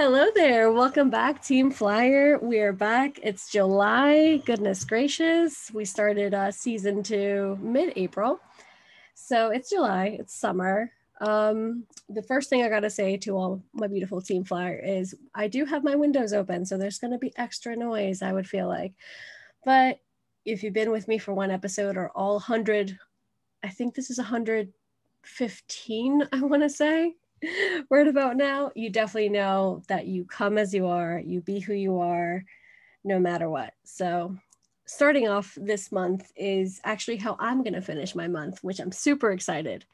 Hello there. Welcome back, Team Flyer. We are back. It's July. Goodness gracious. We started season 2 mid-April. So it's July. It's summer. The first thing I got to say to all my beautiful Team Flyer is I do have my windows open, so there's going to be extra noise, I would feel like. But if you've been with me for one episode or all 100, I think this is 115, I want to say. Right about now, you definitely know that you come as you are, you be who you are, no matter what. So starting off this month is actually how I'm going to finish my month, which I'm super excited.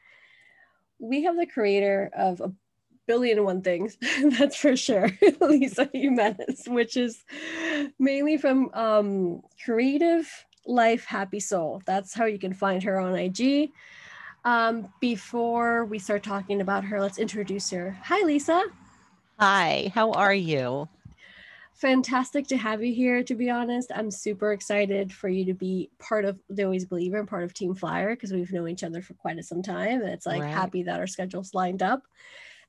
We have the creator of a billion and one things, that's for sure, Lisa Jimenez, which is mainly from Creative Life Happy Soul. That's how you can find her on IG. Before we start talking about her, let's introduce her. Hi, Lisa. Hi, how are you? Fantastic to have you here, to be honest. I'm super excited for you to be part of the Always Believer and part of Team Flyer because we've known each other for quite some time. And it's like Right. happy that our schedules lined up.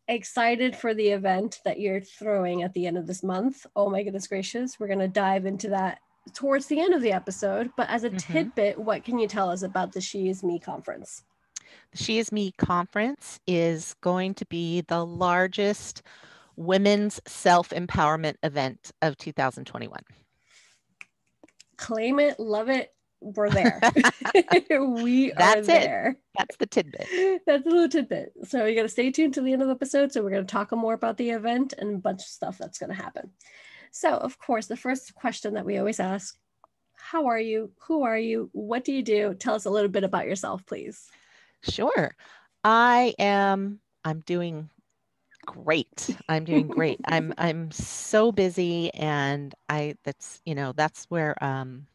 Excited for the event that you're throwing at the end of this month. Oh my goodness gracious. We're going to dive into that towards the end of the episode. But as a hmm tidbit, what can you tell us about the She Is Me conference? The She Is Me conference is going to be the largest women's self-empowerment event of 2021. Claim it, love it. We're there. We are That's it. there. That's the tidbit. That's a little tidbit. So you got to stay tuned to the end of the episode. So we're going to talk more about the event and a bunch of stuff that's going to happen. So, of course, the first question that we always ask, how are you? Who are you? What do you do? Tell us a little bit about yourself, please. Sure. I'm doing great. I'm doing great. I'm so busy and that's where I'm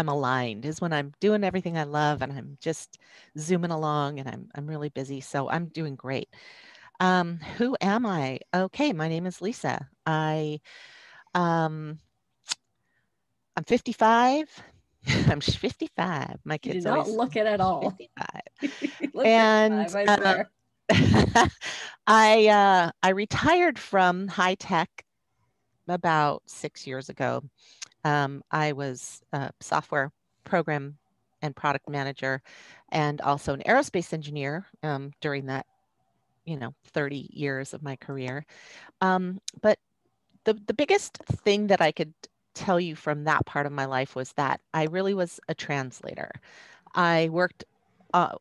aligned is when I'm doing everything I love and I'm just zooming along and I'm really busy. So I'm doing great. Who am I? Okay, my name is Lisa. Um, I'm 55. I'm 55. My You did kids not always look it at "She's all. 55. You look And 55, I swear. I retired from high tech about 6 years ago. I was a software program and product manager and also an aerospace engineer during that, 30 years of my career. But the biggest thing that I could tell you from that part of my life was that I really was a translator. I worked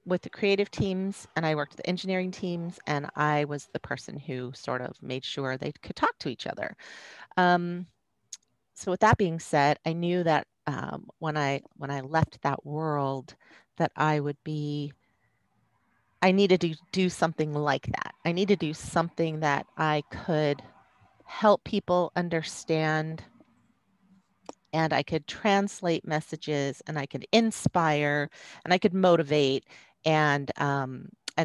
with the creative teams and I worked the engineering teams, and I was the person who sort of made sure they could talk to each other. Um, so with that being said, I knew that when I left that world, that I needed to do something like that. I needed to do something that I could help people understand and I could translate messages and I could inspire and I could motivate and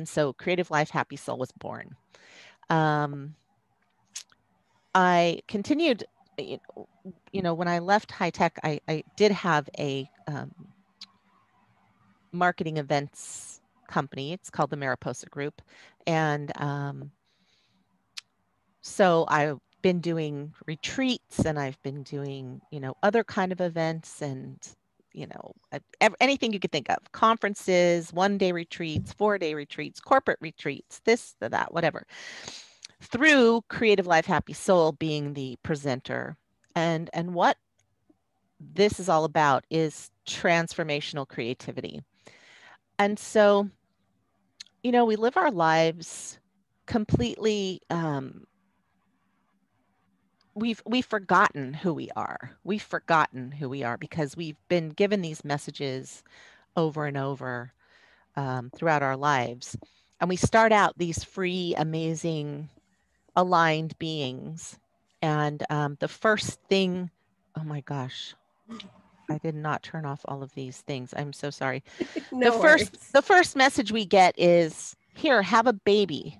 so Creative Life Happy Soul was born. Um, I continued, when I left high tech, I did have a marketing events company. It's called the Mariposa Group, and so I've been doing retreats and I've been doing, other kind of events and, anything you could think of, conferences, 1-day retreats, 4-day retreats, corporate retreats, this, that, whatever, through Creative Life Happy Soul being the presenter. And what this is all about is transformational creativity. And so, we live our lives completely we've forgotten who we are. We've forgotten who we are because we've been given these messages over and over throughout our lives. And we start out these free, amazing, aligned beings. And the first thing, oh my gosh, I did not turn off all of these things. I'm so sorry. The No first worries. the first message we get is here, have a baby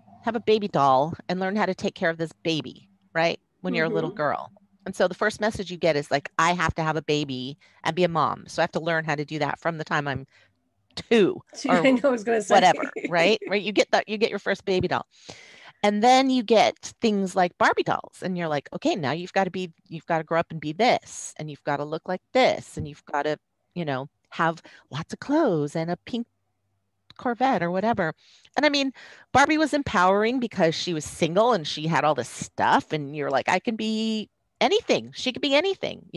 doll and learn how to take care of this baby, right? When you're a little Mm-hmm. girl. And so the first message you get is like, I have to have a baby and be a mom. So I have to learn how to do that from the time I'm 2 I or know I was going to say. whatever, right? Right? You get your first baby doll. And then you get things like Barbie dolls, and you're like, okay, now you've got to grow up and be this, and you've got to look like this, and you've got to, have lots of clothes and a pink Corvette or whatever. And I mean, Barbie was empowering because she was single and she had all this stuff, and you're like, I can be anything. She could be anything.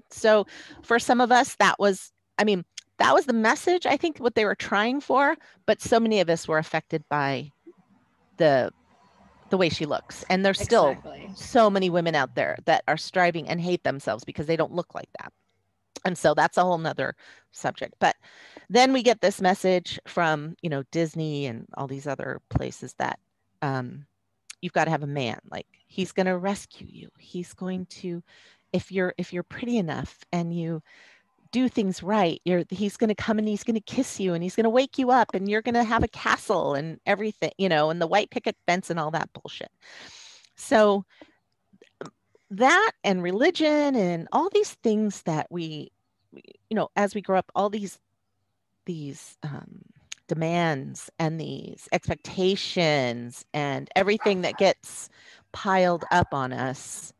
So for some of us, that was the message, I think, what they were trying for. But so many of us were affected by the way she looks. And there's still so many women out there that are striving and hate themselves because they don't look like that. And so that's a whole nother subject. But then we get this message from, Disney and all these other places that you've got to have a man. Like, he's going to rescue you. He's going to, if you're pretty enough and you do things right, he's going to come and he's going to kiss you and he's going to wake you up and you're going to have a castle and everything, and the white picket fence and all that bullshit. So that and religion and all these things that we as we grow up, all these demands and these expectations and everything that gets piled up on us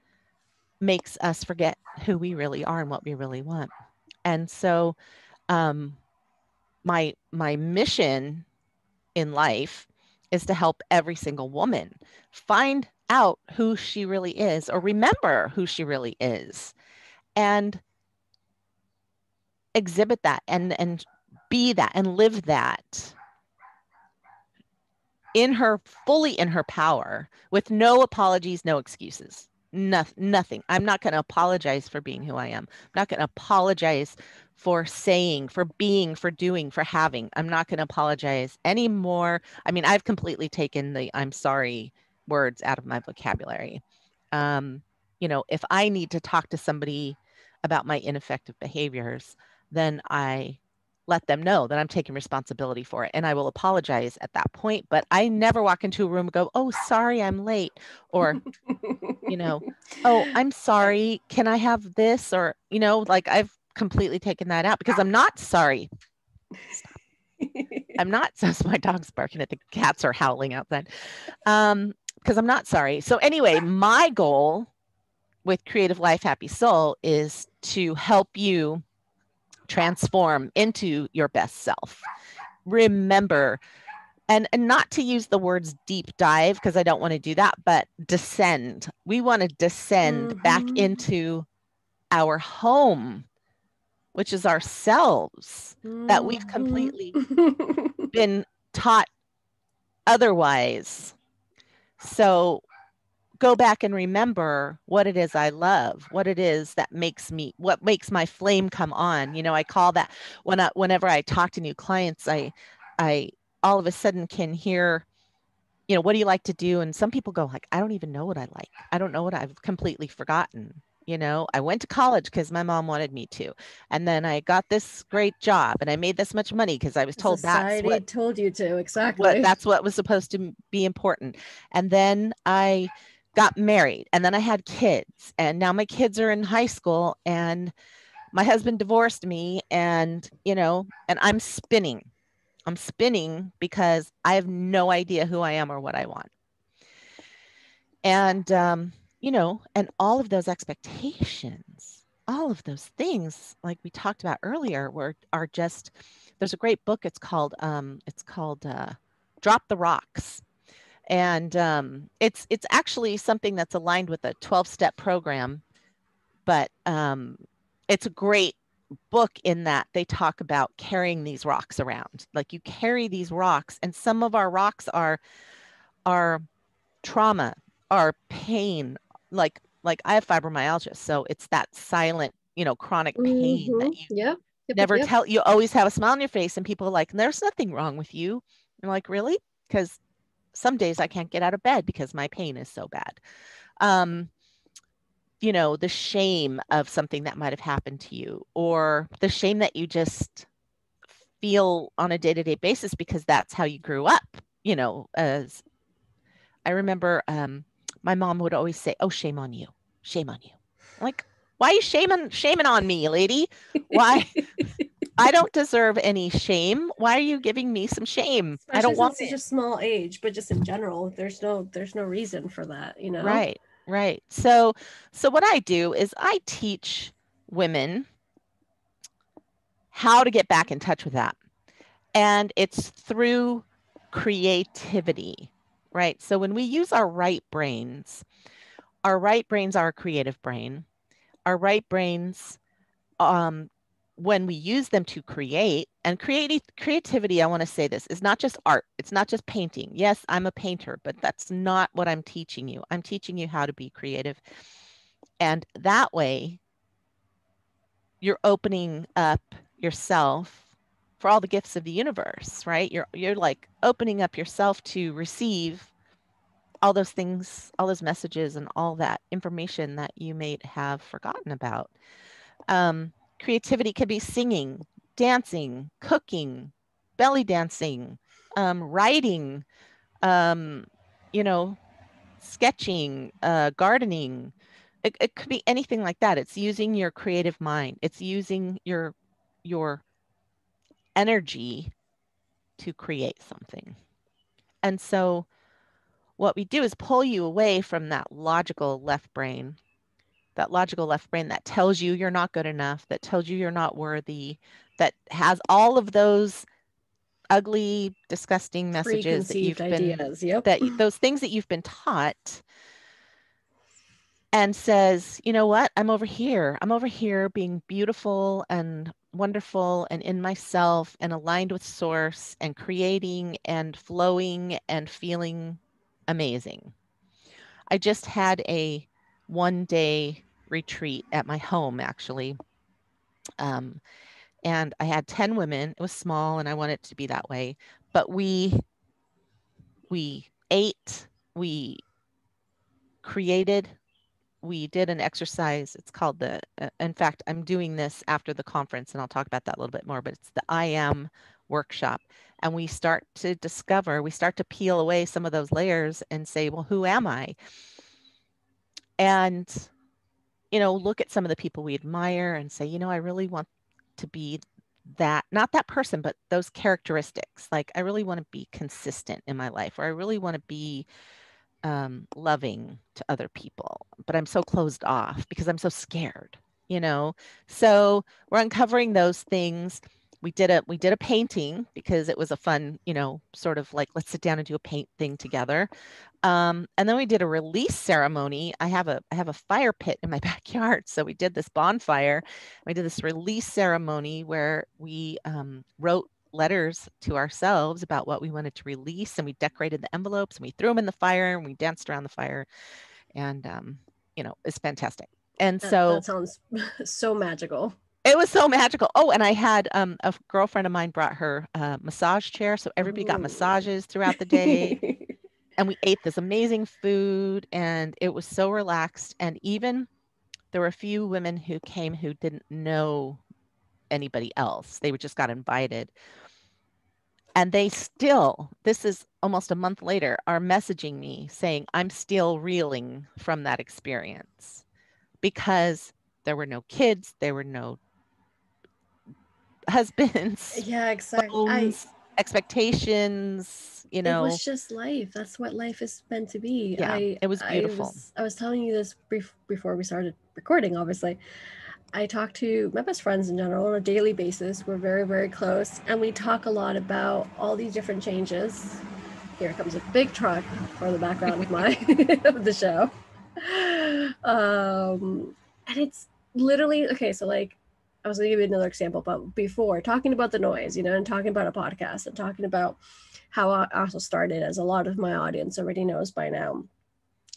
makes us forget who we really are and what we really want. And so my mission in life is to help every single woman find out who she really is, or remember who she really is, and exhibit that and be that and live that fully in her power, with no apologies, no excuses. Nothing. I'm not going to apologize for being who I am. I'm not going to apologize for saying, for being, for doing, for having. I'm not going to apologize anymore. I mean, I've completely taken the I'm sorry words out of my vocabulary. If I need to talk to somebody about my ineffective behaviors, then I let them know that I'm taking responsibility for it. And I will apologize at that point. But I never walk into a room and go, oh, sorry, I'm late. Or, oh, I'm sorry. Can I have this? Or, like, I've completely taken that out because I'm not sorry. I'm not. So my dog's barking at the cats are howling outside. Because I'm not sorry. So anyway, my goal with Creative Life, Happy Soul is to help you transform into your best self. Remember, and not to use the words deep dive, because I don't want to do that, but descend. We want to descend back into our home, which is ourselves, that we've completely been taught otherwise. So go back and remember what it is I love, what it is that what makes my flame come on. I call that whenever I talk to new clients, I all of a sudden can hear, what do you like to do? And some people go like, I don't even know what I like. I don't know what I've completely forgotten. I went to college because my mom wanted me to. And then I got this great job and I made this much money because I was told Society told you to, exactly. That's what was supposed to be important. And then I got married and then I had kids, and now my kids are in high school and my husband divorced me, and and I'm spinning because I have no idea who I am or what I want. And and all of those expectations, all of those things, like we talked about earlier, are just, there's a great book, it's called Drop the Rocks. And it's actually something that's aligned with a 12-step program, but it's a great book in that they talk about carrying these rocks around. Like, you carry these rocks, and some of our rocks are trauma, are pain. Like I have fibromyalgia, so it's that silent, chronic pain that you never tell. You always have a smile on your face, and people are like, there's nothing wrong with you. I'm like, really? Because some days I can't get out of bed because my pain is so bad. The shame of something that might have happened to you, or the shame that you just feel on a day-to-day basis because that's how you grew up. As I remember, my mom would always say, oh, shame on you. Shame on you. I'm like, why are you shaming on me, lady? Why? I don't deserve any shame. Why are you giving me some shame? I Especially don't want since such it. a small age, but just in general, there's no reason for that, you know? Right, right. So what I do is I teach women how to get back in touch with that. And it's through creativity, right? So when we use our right brains are a creative brain. Our right brains, um, when we use them to create, and creativity, I want to say this, is not just art. It's not just painting. Yes, I'm a painter, but that's not what I'm teaching you. I'm teaching you how to be creative. And that way, you're opening up yourself for all the gifts of the universe, right? You're like opening up yourself to receive all those things, all those messages, and all that information that you may have forgotten about. Creativity could be singing, dancing, cooking, belly dancing, writing, um, you know, sketching, gardening. It could be anything like that. It's using your creative mind. It's using your energy to create something. And so what we do is pull you away from that logical left brain that tells you you're not good enough, that tells you you're not worthy, that has all of those ugly, disgusting messages Preconceived ideas. Yep. those things that you've been taught, and says, you know what? I'm over here. I'm over here being beautiful and wonderful and in myself and aligned with source and creating and flowing and feeling amazing. I just had a 1 day retreat at my home, actually. Um, and I had 10 women. It was small and I wanted it to be that way. But we ate, we created, we did an exercise. It's called in fact, I'm doing this after the conference and I'll talk about that a little bit more, but it's the I am workshop. And we start to peel away some of those layers and say, well, who am I? And, look at some of the people we admire and say, I really want to be that, not that person, but those characteristics. Like, I really want to be consistent in my life, or I really want to be loving to other people, but I'm so closed off because I'm so scared, So we're uncovering those things. We did a painting because it was a fun, sort of like, let's sit down and do a paint thing together. And then we did a release ceremony. I have a fire pit in my backyard, so we did this bonfire. We did this release ceremony where we wrote letters to ourselves about what we wanted to release, and we decorated the envelopes and we threw them in the fire and we danced around the fire, and it's fantastic. And so That sounds so magical. it was so magical. Oh, and I had a girlfriend of mine brought her massage chair, so everybody got Ooh. massages throughout the day, and we ate this amazing food, and it was so relaxed. And even there were a few women who came who didn't know anybody else. They were just got invited. And they still, this is almost a month later, are messaging me saying, I'm still reeling from that experience because there were no kids, there were no husbands, Yeah, exactly. phones, expectations, It was just life. That's what life is meant to be. Yeah, it was beautiful. I was telling you this before we started recording, obviously. I talk to my best friends in general on a daily basis. We're very, very close, and we talk a lot about all these different changes. Here comes a big truck for the background of my of the show. And it's literally okay. So like, I was going to give you another example, but before talking about the noise, and talking about a podcast and talking about how I also started, as a lot of my audience already knows by now.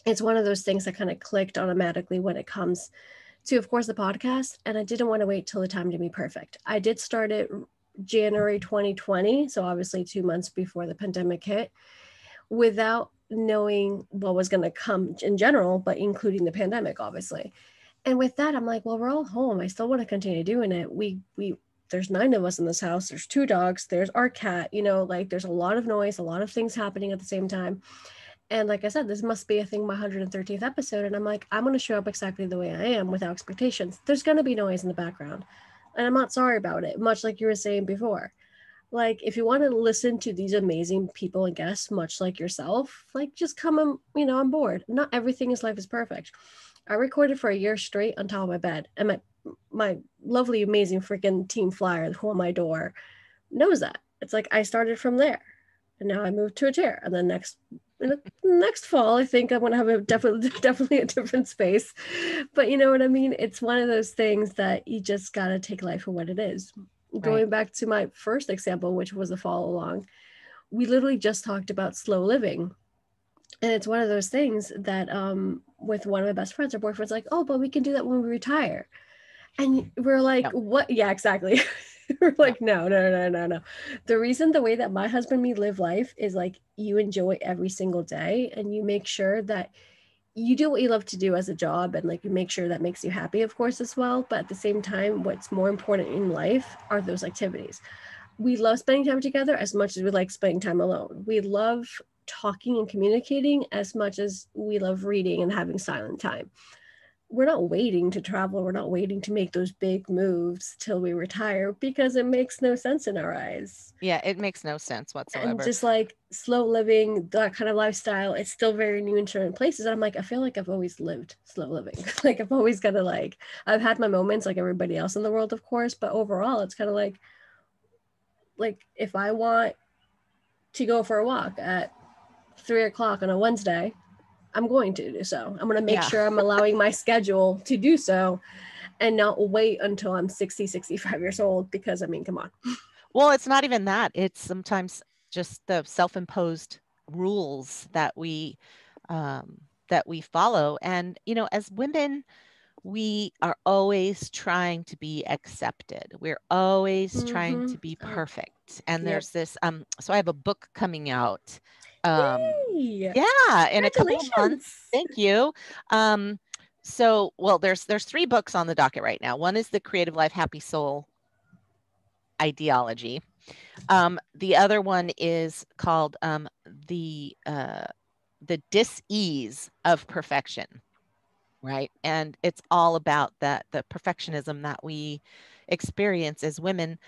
It's one of those things that kind of clicked automatically when it comes to, of course, the podcast. And I didn't want to wait till the time to be perfect. I did start it January 2020. So obviously 2 months before the pandemic hit, without knowing what was going to come in general, but including the pandemic, obviously. And with that, I'm like, well, we're all home. I still want to continue doing it. There's 9 of us in this house. There's 2 dogs. There's our cat, like there's a lot of noise, a lot of things happening at the same time. And like I said, this must be, I think, my 113th episode. And I'm like, I'm going to show up exactly the way I am without expectations. There's going to be noise in the background. And I'm not sorry about it, much like you were saying before. Like, if you want to listen to these amazing people and guests, much like yourself, like, just come on, on board. Not everything in life is perfect. I recorded for a year straight on top of my bed, and my lovely, amazing freaking team flyer who on my door knows that. It's like I started from there, and now I moved to a chair, and then next fall, I think I'm gonna have a definitely a different space. But you know what I mean? It's one of those things that you just gotta take life for what it is. Right. Going back to my first example, which was a follow along, we literally just talked about slow living. And it's one of those things that with one of my best friends, her boyfriend's like, oh, but we can do that when we retire. And we're like, No. what? Yeah, exactly. We're like, no. The reason the way that my husband and me live life is like you enjoy every single day and you make sure that you do what you love to do as a job, and like you make sure that makes you happy, of course, as well. But at the same time, what's more important in life are those activities. We love spending time together as much as we like spending time alone. We love talking and communicating as much as we love reading and having silent time. We're not waiting to travel. We're not waiting to make those big moves till we retire because it makes no sense in our eyes. Yeah, it makes no sense And whatsoever. just like slow living, that kind of lifestyle, it's still very new in certain places. And I'm like, I feel like I've always lived slow living. Like I've always kind of like, I've had my moments like everybody else in the world, of course, but overall, it's kind of like if I want to go for a walk at 3 o'clock on a Wednesday, I'm going to do so. I'm going to make sure I'm allowing my schedule to do so and not wait until I'm 60, 65 years old because, I mean, come on. Well, it's not even that. It's sometimes just the self-imposed rules that we follow. And, as women, we are always trying to be accepted. We're always trying to be perfect. And there's this, so I have a book coming out. Yay! Yeah, in a couple of months. Thank you. Well, there's 3 books on the docket right now. One is the Creative Life Happy Soul ideology. The other one is called the dis-ease of perfection. Right. And it's all about the perfectionism that we experience as women,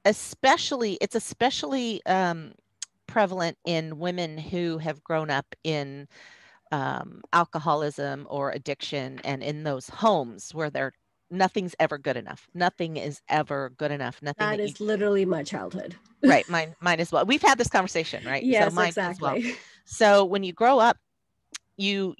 especially prevalent in women who have grown up in alcoholism or addiction and in those homes where nothing's ever good enough. Nothing is ever good enough. Nothing that is literally my childhood. Right. Mine as well. We've had this conversation, right? Yes, so mine exactly. as well. So when you grow up, you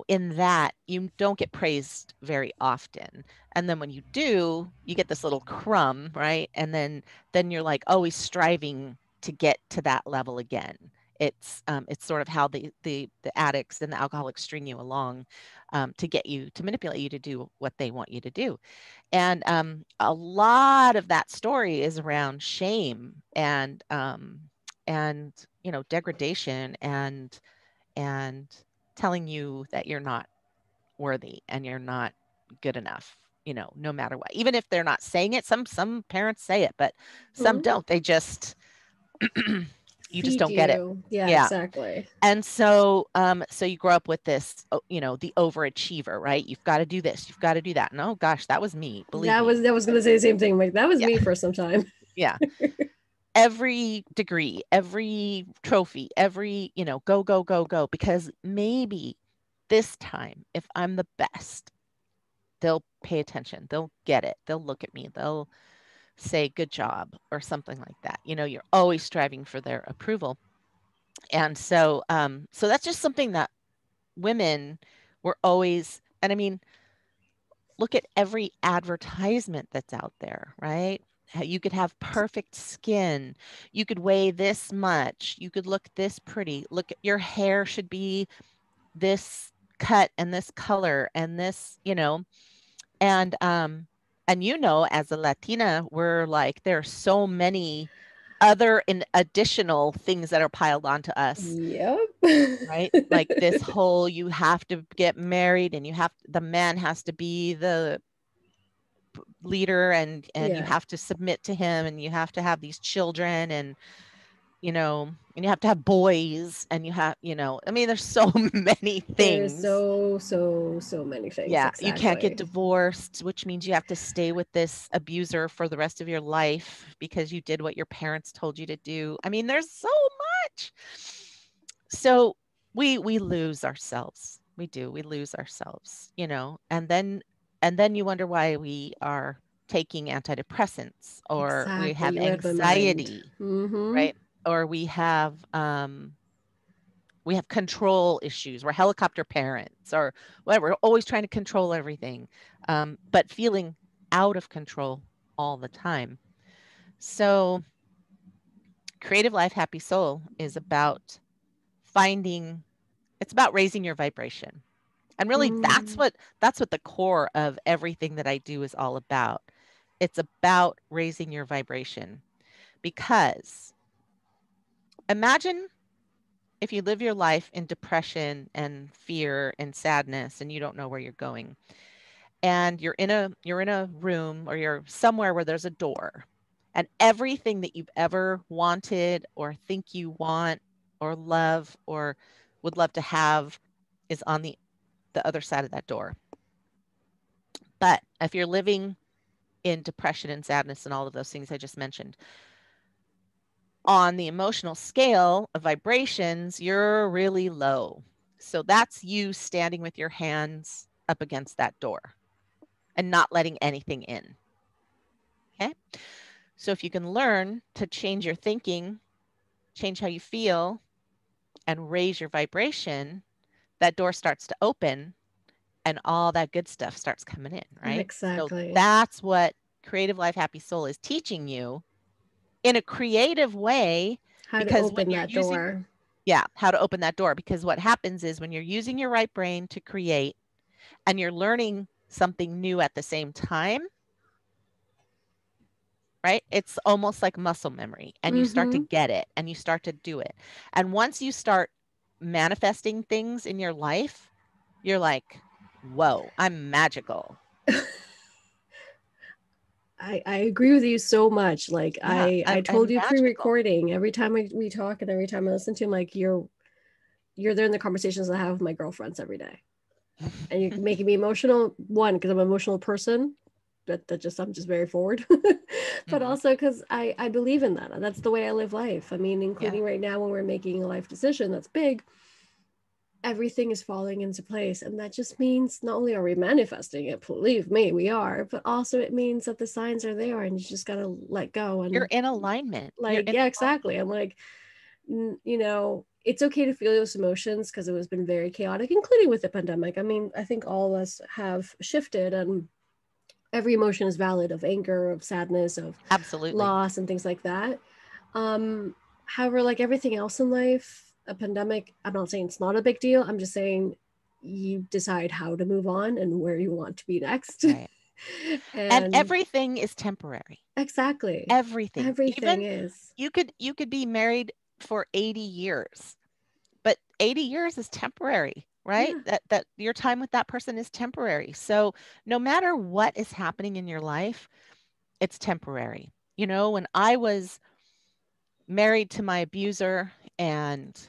in that you don't get praised very often, and then when you do, you get this little crumb, right? And then you're like always striving to get to that level again. It's sort of how the addicts and the alcoholics string you along to manipulate you to do what they want you to do. And a lot of that story is around shame and degradation and telling you that you're not worthy and you're not good enough, no matter what. Even if they're not saying it, some parents say it, but some don't. They just you just don't get it. Yeah, exactly. And so you grow up with this, the overachiever, right? You've got to do this, you've got to do that. And oh gosh, that was me. Believe me. I was going to say the same thing. Like that was me for some time. Yeah. Every degree, every trophy, every, go, because maybe this time, if I'm the best, they'll pay attention. They'll get it. They'll look at me. They'll say, good job, or something like that. You're always striving for their approval. And so that's just something that women were always, and I mean, look at every advertisement that's out there, right? You could have perfect skin. You could weigh this much. You could look this pretty. Look, your hair should be this cut and this color and this, and as a Latina, we're like, there are so many other and additional things that are piled onto us. Yep. Right? Like this whole, you have to get married and the man has to be the leader and you have to submit to him and you have to have these children and you have to have boys, and you have, I mean, there's so many There's things. so many things. Yeah, you can't get Exactly. divorced, which means you have to stay with this abuser for the rest of your life because you did what your parents told you to do. I mean, there's so much. So we lose ourselves. We do. We lose ourselves, and then you wonder why we are taking antidepressants, or we Exactly. have You read my mind. anxiety, Mm-hmm. right? Or we have control issues. We're helicopter parents or whatever. We're always trying to control everything, but feeling out of control all the time. So, Creative Life Happy Soul is about finding, it's about raising your vibration. And really Mm. that's what the core of everything that I do is all about. It's about raising your vibration, because imagine if you live your life in depression and fear and sadness and you don't know where you're going, and you're in a room, or you're somewhere where there's a door, and everything that you've ever wanted or think you want or love or would love to have is on the other side of that door. But if you're living in depression and sadness and all of those things I just mentioned, on the emotional scale of vibrations, you're really low. So that's you standing with your hands up against that door and not letting anything in. Okay. So if you can learn to change your thinking, change how you feel, and raise your vibration, that door starts to open and all that good stuff starts coming in, right? So Exactly. that's what Creative Life Happy Soul is teaching you in a creative way, How to because when open you're that using, door. yeah, how to open that door. Because what happens is when you're using your right brain to create and you're learning something new at the same time, right? It's almost like muscle memory, and you start to Mm-hmm. get it and you start to do it. And once you start manifesting things in your life, you're like, whoa, I'm magical. I agree with you so much. Like Yeah, I told I'm you magical. pre-recording, every time we talk and every time I listen to him, like you're there in the conversations I have with my girlfriends every day. And you're making me emotional, one, because I'm an emotional person. That just I'm just very forward. But Mhm. also because I believe in that. That's the way I live life. I mean, Yeah, including right now when we're making a life decision that's big, everything is falling into place. And that just means not only are we manifesting it, believe me, we are, but also it means that the signs are there and you just got to let go. you're And in alignment. You're like, in yeah, alignment. exactly. I'm like, it's okay to feel those emotions because it has been very chaotic, including with the pandemic. I mean, I think all of us have shifted, and every emotion is valid, of anger, of sadness, of Absolutely. loss, and things like that. Um, However, like everything else in life, a pandemic, I'm not saying it's not a big deal. I'm just saying you decide how to move on and where you want to be next. Right. And And everything is temporary. exactly, Everything. everything Even is. you could be married for 80 years, but 80 years is temporary, right? Yeah. That your time with that person is temporary. So no matter what is happening in your life, it's temporary. When I was married to my abuser, and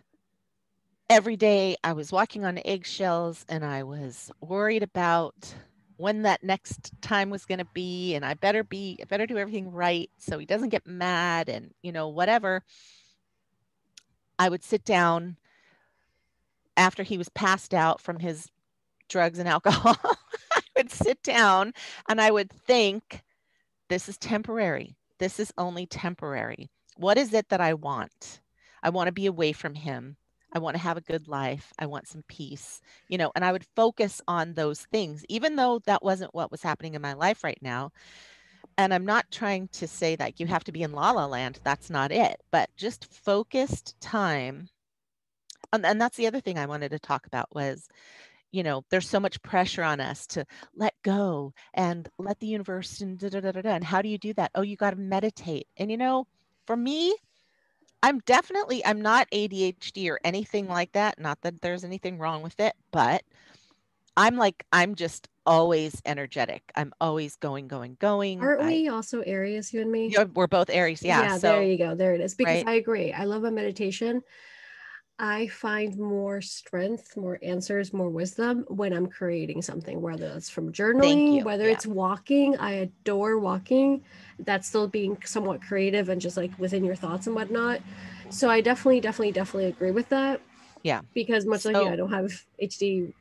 every day I was walking on eggshells, and I was worried about when that next time was going to be, and I better do everything right so he doesn't get mad, and whatever. I would sit down after he was passed out from his drugs and alcohol. I would sit down and I would think, this is temporary. This is only temporary. What is it that I want? I want to be away from him. I want to have a good life. I want some peace, and I would focus on those things, even though that wasn't what was happening in my life right now. And I'm not trying to say that you have to be in la la land. That's not it. But just focused time. And that's the other thing I wanted to talk about was, there's so much pressure on us to let go and let the universe and da, da, da, da, da. And how do you do that? Oh, you got to meditate. And for me, I'm not ADHD or anything like that. Not that there's anything wrong with it, but I'm always energetic. I'm always going, going, going. Aren't we also Aries, you and me? Yeah, we're both Aries. Yeah. Yeah, there So, you go. There it is. Because right. I agree. I love a meditation. I find more strength, more answers, more wisdom when I'm creating something, whether it's from Thank journaling, you. whether Yeah. it's walking. I adore walking. That's still being somewhat creative and just like within your thoughts and whatnot. So I definitely agree with that. Yeah. Because much like you, I So don't have HD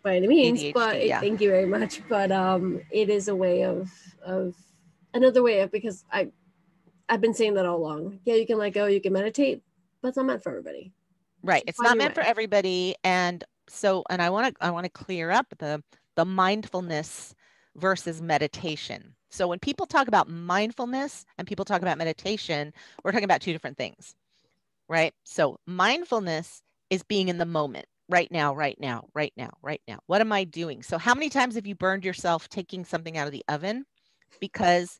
by any means, but ADHD. Yeah. thank you very much. But it is a way of another way of, because I've been saying that all along. Yeah, you can let go, you can meditate, but it's not meant for everybody. Right. Just It's find not your meant for way. everybody. And so, and I want to clear up the mindfulness versus meditation. So when people talk about mindfulness and people talk about meditation, we're talking about two different things, right? So mindfulness is being in the moment, right now, right now, right now, right now. What am I doing? So how many times have you burned yourself taking something out of the oven because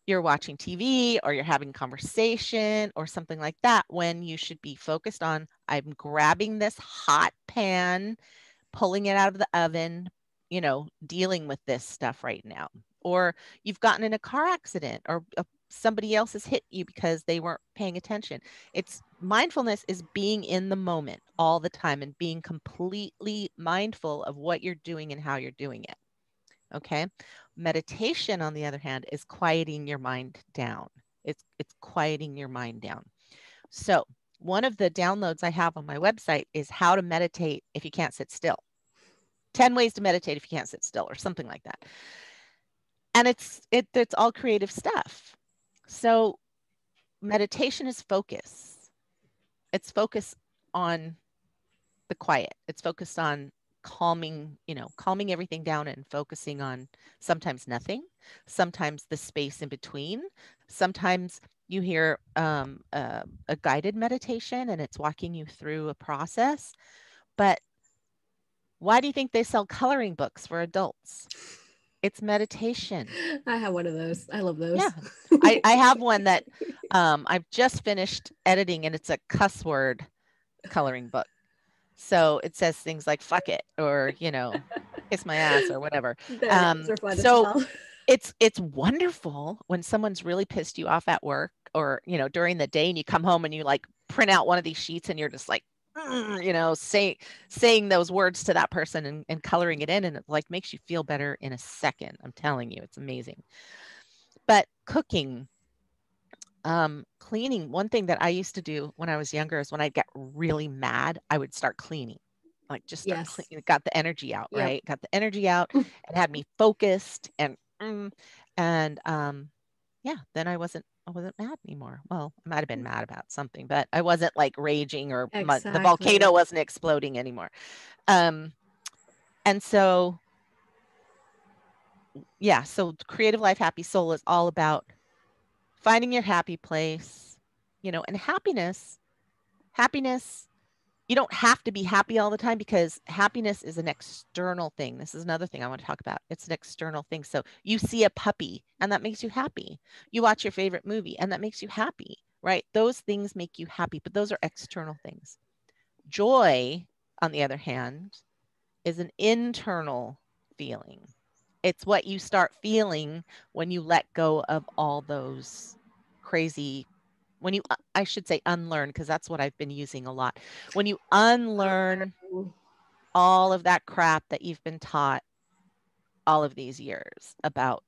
you're watching TV or you're having conversation or something like that, when you should be focused on, I'm grabbing this hot pan, pulling it out of the oven, dealing with this stuff right now? Or you've gotten in a car accident, or somebody else has hit you because they weren't paying attention. It's mindfulness is being in the moment all the time and being completely mindful of what you're doing and how you're doing it. Okay. Meditation, on the other hand, is quieting your mind down. It's quieting your mind down. So one of the downloads I have on my website is how to meditate if you can't sit still. 10 ways to meditate if you can't sit still, or something like that. And it's all creative stuff. So meditation is focus. It's focus on the quiet. It's focused on calming everything down and focusing on sometimes nothing, sometimes the space in between. Sometimes you hear a guided meditation and it's walking you through a process. But why do you think they sell coloring books for adults? It's meditation. I have one of those. I love those. Yeah. I have one that I've just finished editing, and it's a cuss word coloring book. So it says things like "fuck it" or "kiss my ass" or whatever. Those are fun as So well. it's wonderful when someone's really pissed you off at work, or during the day, and you come home and you like print out one of these sheets and you're just like, saying those words to that person and coloring it in, and it like makes you feel better in a second. I'm telling you, it's amazing. But cooking, cleaning, one thing that I used to do when I was younger is when I'd get really mad, I would start cleaning. Like just start Yes. cleaning, got the energy out, Yep. right? Got the energy out and had me focused and yeah, then I wasn't mad anymore. Well, I might have been mad about something, but I wasn't like raging, or the volcano Exactly. wasn't exploding anymore. And so yeah, so Creative Life Happy Soul is all about finding your happy place, and happiness, you don't have to be happy all the time, because happiness is an external thing. This is another thing I want to talk about. It's an external thing. So you see a puppy and that makes you happy. You watch your favorite movie and that makes you happy, right? Those things make you happy, but those are external things. Joy, on the other hand, is an internal feeling. It's what you start feeling when you let go of all those crazy, when you, I should say unlearn, because that's what I've been using a lot. When you unlearn all of that crap that you've been taught all of these years about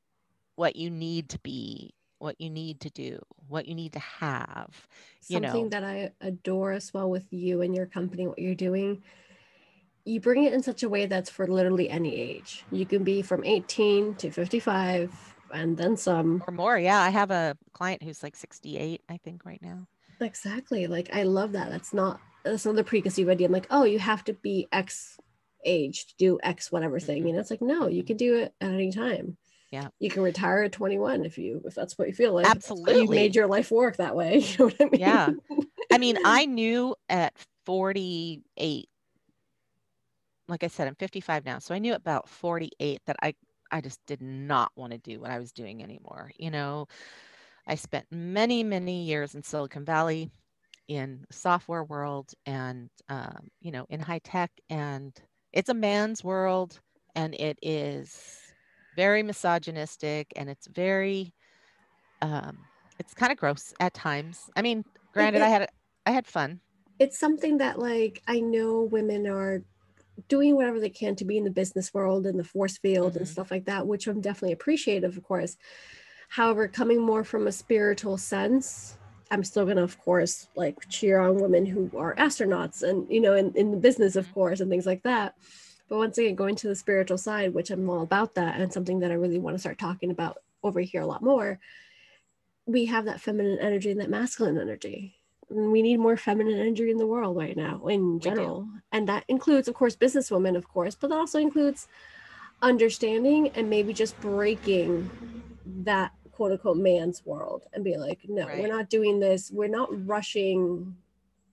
what you need to be, what you need to do, what you need to have, Something that I adore as well with you and your company, what you're doing, you bring it in such a way that's for literally any age. You can be from 18 to 55 and then some. or more. Yeah, I have a client who's like 68, I think, right now. Exactly. Like, I love that. That's not the preconceived idea. I'm like, oh, you have to be X age to do X whatever thing. Mhm. It's like, no, you can do it at any time. Yeah, You can retire at 21 if that's what you feel like. That's why you made absolutely. your life work that way. You know what I mean? Yeah. I mean, I knew at 48, like I said, I'm 55 now. So I knew at about 48 that I just did not want to do what I was doing anymore. I spent many, many years in Silicon Valley, in the software world, and in high tech, and it's a man's world, and it is very misogynistic, and it's very it's kind of gross at times. I mean, granted, it I had fun. it's something that, like, I know women are doing whatever they can to be in the business world and the force field and Mm-hmm. stuff like that, which I'm definitely appreciative, of course. However, coming more from a spiritual sense, I'm still gonna, of course, like cheer on women who are astronauts and, you know, in the business, of Mm-hmm. course, and things like that. But once again, going to the spiritual side, which I'm all about that, and something that I really want to start talking about over here a lot more, we have that feminine energy and that masculine energy. And we need more feminine energy in the world right now, in We do. general. And that includes, of course, businesswomen, of course, but that also includes understanding and maybe just breaking that quote unquote man's world and be like, no, we're Right. not doing this. We're not rushing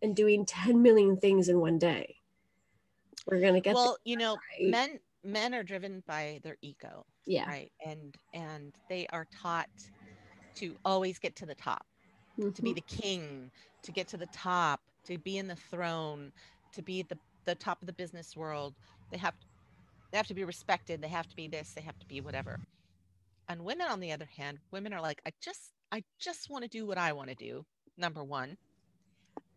and doing 10 million things in one day. We're going to get things Well, you know, right. men are driven by their ego, Yeah. right? And they are taught to always get to the top, to be Mm-hmm. the king, to get to the top, to be in the throne, to be the top of the business world. They have they have to be respected, they have to be this, they have to be whatever. And women, on the other hand, women are like, I just want to do what I want to do, number one.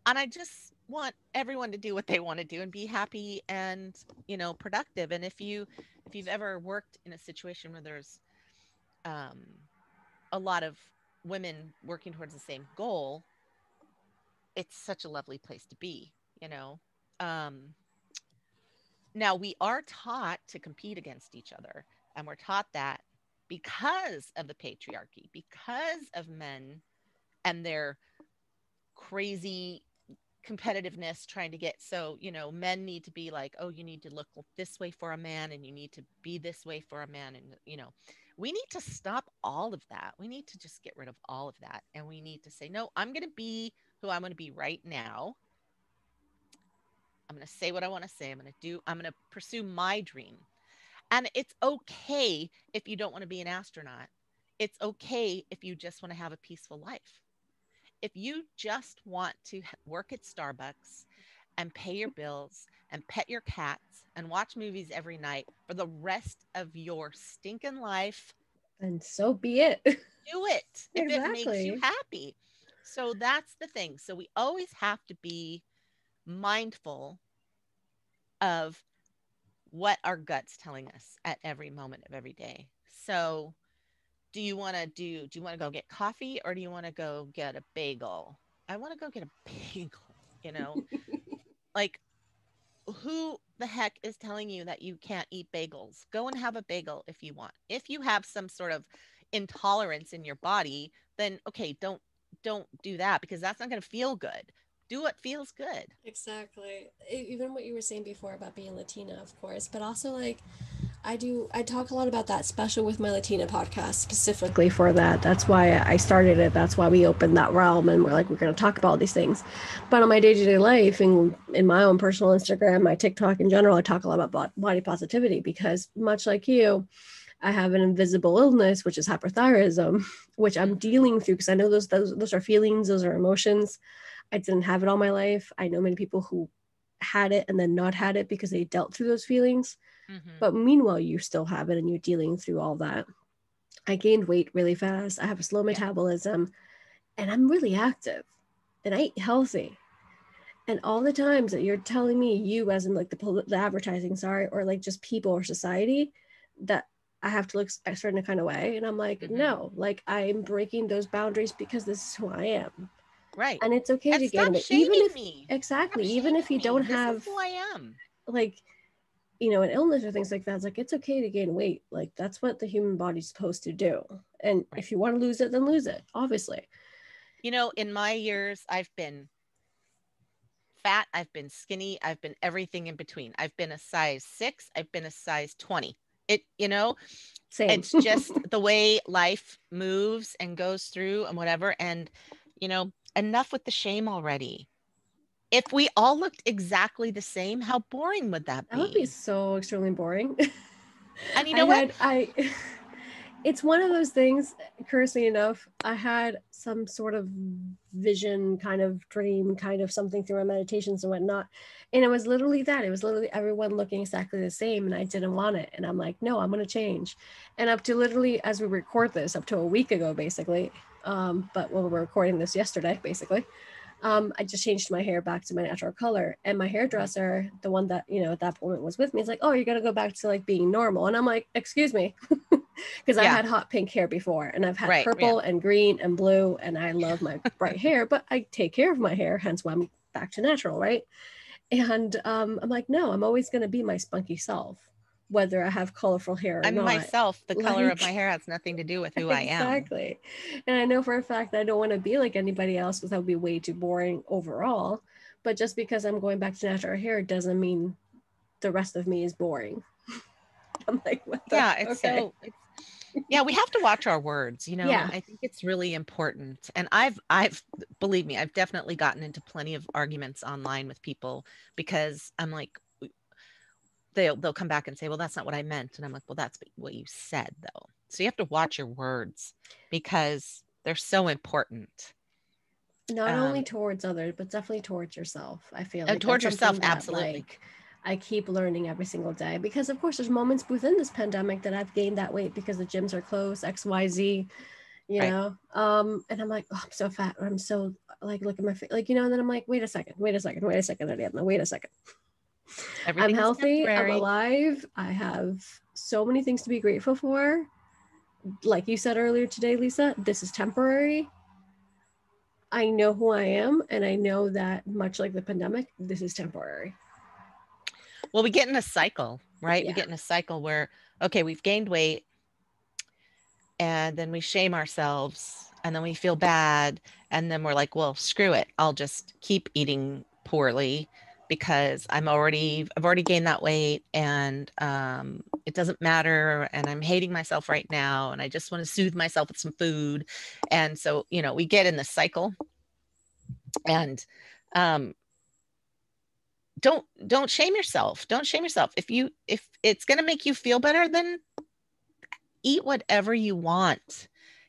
And I just want everyone to do what they want to do and be happy and, you know, productive. And if you've ever worked in a situation where there's um a lot of women working towards the same goal, it's such a lovely place to be, you know. Um, Now we are taught to compete against each other, and we're taught that because of the patriarchy, because of men and their crazy competitiveness trying to get, so you know, men need to be like, oh, you need to look this way for a man and you need to be this way for a man, and you know, we need to stop all of that. We need to just get rid of all of that, and we need to say, no, I'm going to be who I'm going to be right now. I'm going to say what I want to say. I'm going to pursue my dream. And it's okay if you don't want to be an astronaut. It's okay if you just want to have a peaceful life. If you just want to work at Starbucks and pay your bills and pet your cats and watch movies every night for the rest of your stinking life, And so be it. do it if it makes you Exactly. happy. So that's the thing. So we always have to be mindful of what our gut's telling us at every moment of every day. So do you want to go get coffee or do you want to go get a bagel? I want to go get a bagel, you know? Like, who the heck is telling you that you can't eat bagels? Go and have a bagel if you want. If you have some sort of intolerance in your body, then okay, don't do that because that's not going to feel good. Do what feels good. Exactly. Even what you were saying before about being Latina, of course, but also like I talk a lot about that, special with my Latina podcast specifically for that. That's why I started it. That's why we opened that realm and we're like, we're going to talk about all these things. But on my day-to-day life and in my own personal Instagram, my TikTok in general, I talk a lot about body positivity because much like you, I have an invisible illness, which is hyperthyroidism, which I'm Mm-hmm. dealing through because I know those are feelings, those are emotions. I didn't have it all my life. I know many people who had it and then not had it because they dealt through those feelings. Mm-hmm. But meanwhile, you still have it and you're dealing through all that. I gained weight really fast. I have a slow Yeah. metabolism and I'm really active and I eat healthy. And all the times that you're telling me, you as in like the advertising, sorry, or like just people or society, that I have to look a certain kind of way. And I'm like, Mm-hmm. no, like I'm breaking those boundaries because this is who I am. Right. And it's okay And to gain stop weight. Even shaming if, me. Stop exactly, even if shaming you me. don't This is have who I am. like, you know, an illness or things like that, it's like it's okay to gain weight. Like that's what the human body's supposed to do. And Right. if you want to lose it, then lose it, obviously. You know, in my years, I've been fat, I've been skinny, I've been everything in between. I've been a size 6, I've been a size 20. It, you know, Same. it's just the way life moves and goes through and whatever. And, you know, enough with the shame already. If we all looked exactly the same, how boring would that That would be be? so extremely boring. And you I know what? had I it's one of those things, curiously enough, I had some sort of vision, kind of dream, kind of something through my meditations and whatnot. And it was literally that. It was literally everyone looking exactly the same. And I didn't want it. And I'm like, no, I'm going to change. And up to literally, as we record this, up to a week ago, basically. But well, we're recording this yesterday, basically. I just changed my hair back to my natural color. And my hairdresser, the one that, you know, at that point was with me, is like, oh, you're going to go back to like being normal. And I'm like, excuse me. Because I had hot pink hair before, and I've had purple and green and blue, and I love my bright hair, but I take care of my hair, hence why I'm back to natural, right? And I'm like, no, I'm always going to be my spunky self, whether I have colorful hair or I'm not. myself. The color of my hair has nothing to do with who I am. Exactly. And I know for a fact that I don't want to be like anybody else, because that would be way too boring overall. But just because I'm going back to natural hair doesn't mean the rest of me is boring. I'm like, what the? Yeah, we have to watch our words, you know. Yeah. I think it's really important. And I've believe me, I've definitely gotten into plenty of arguments online with people because I'm like, they'll come back and say, well, that's not what I meant. And I'm like, well, that's what you said though. So you have to watch your words because they're so important. Not only towards others, but definitely towards yourself. I feel like towards yourself, absolutely. Like, I keep learning every single day, because of course there's moments within this pandemic that I've gained that weight because the gyms are closed, XYZ, you know. And I'm like, oh, I'm so fat, or I'm so, like, look at my face, like, you know. And then I'm like, wait a second, Ariadna, wait a second. I'm healthy, temporary. I'm alive, I have so many things to be grateful for. Like you said earlier today, Lisa, this is temporary. I know who I am, and I know that, much like the pandemic, this is temporary. Well, we get in a cycle, right? Yeah. We get in a cycle where, okay, we've gained weight, and then we shame ourselves, and then we feel bad, and then we're like, well, screw it, I'll just keep eating poorly because I've already gained that weight, and it doesn't matter, and I'm hating myself right now, and I just want to soothe myself with some food. And so, you know, we get in the cycle. And don't shame yourself. Don't shame yourself. If it's going to make you feel better, then eat whatever you want.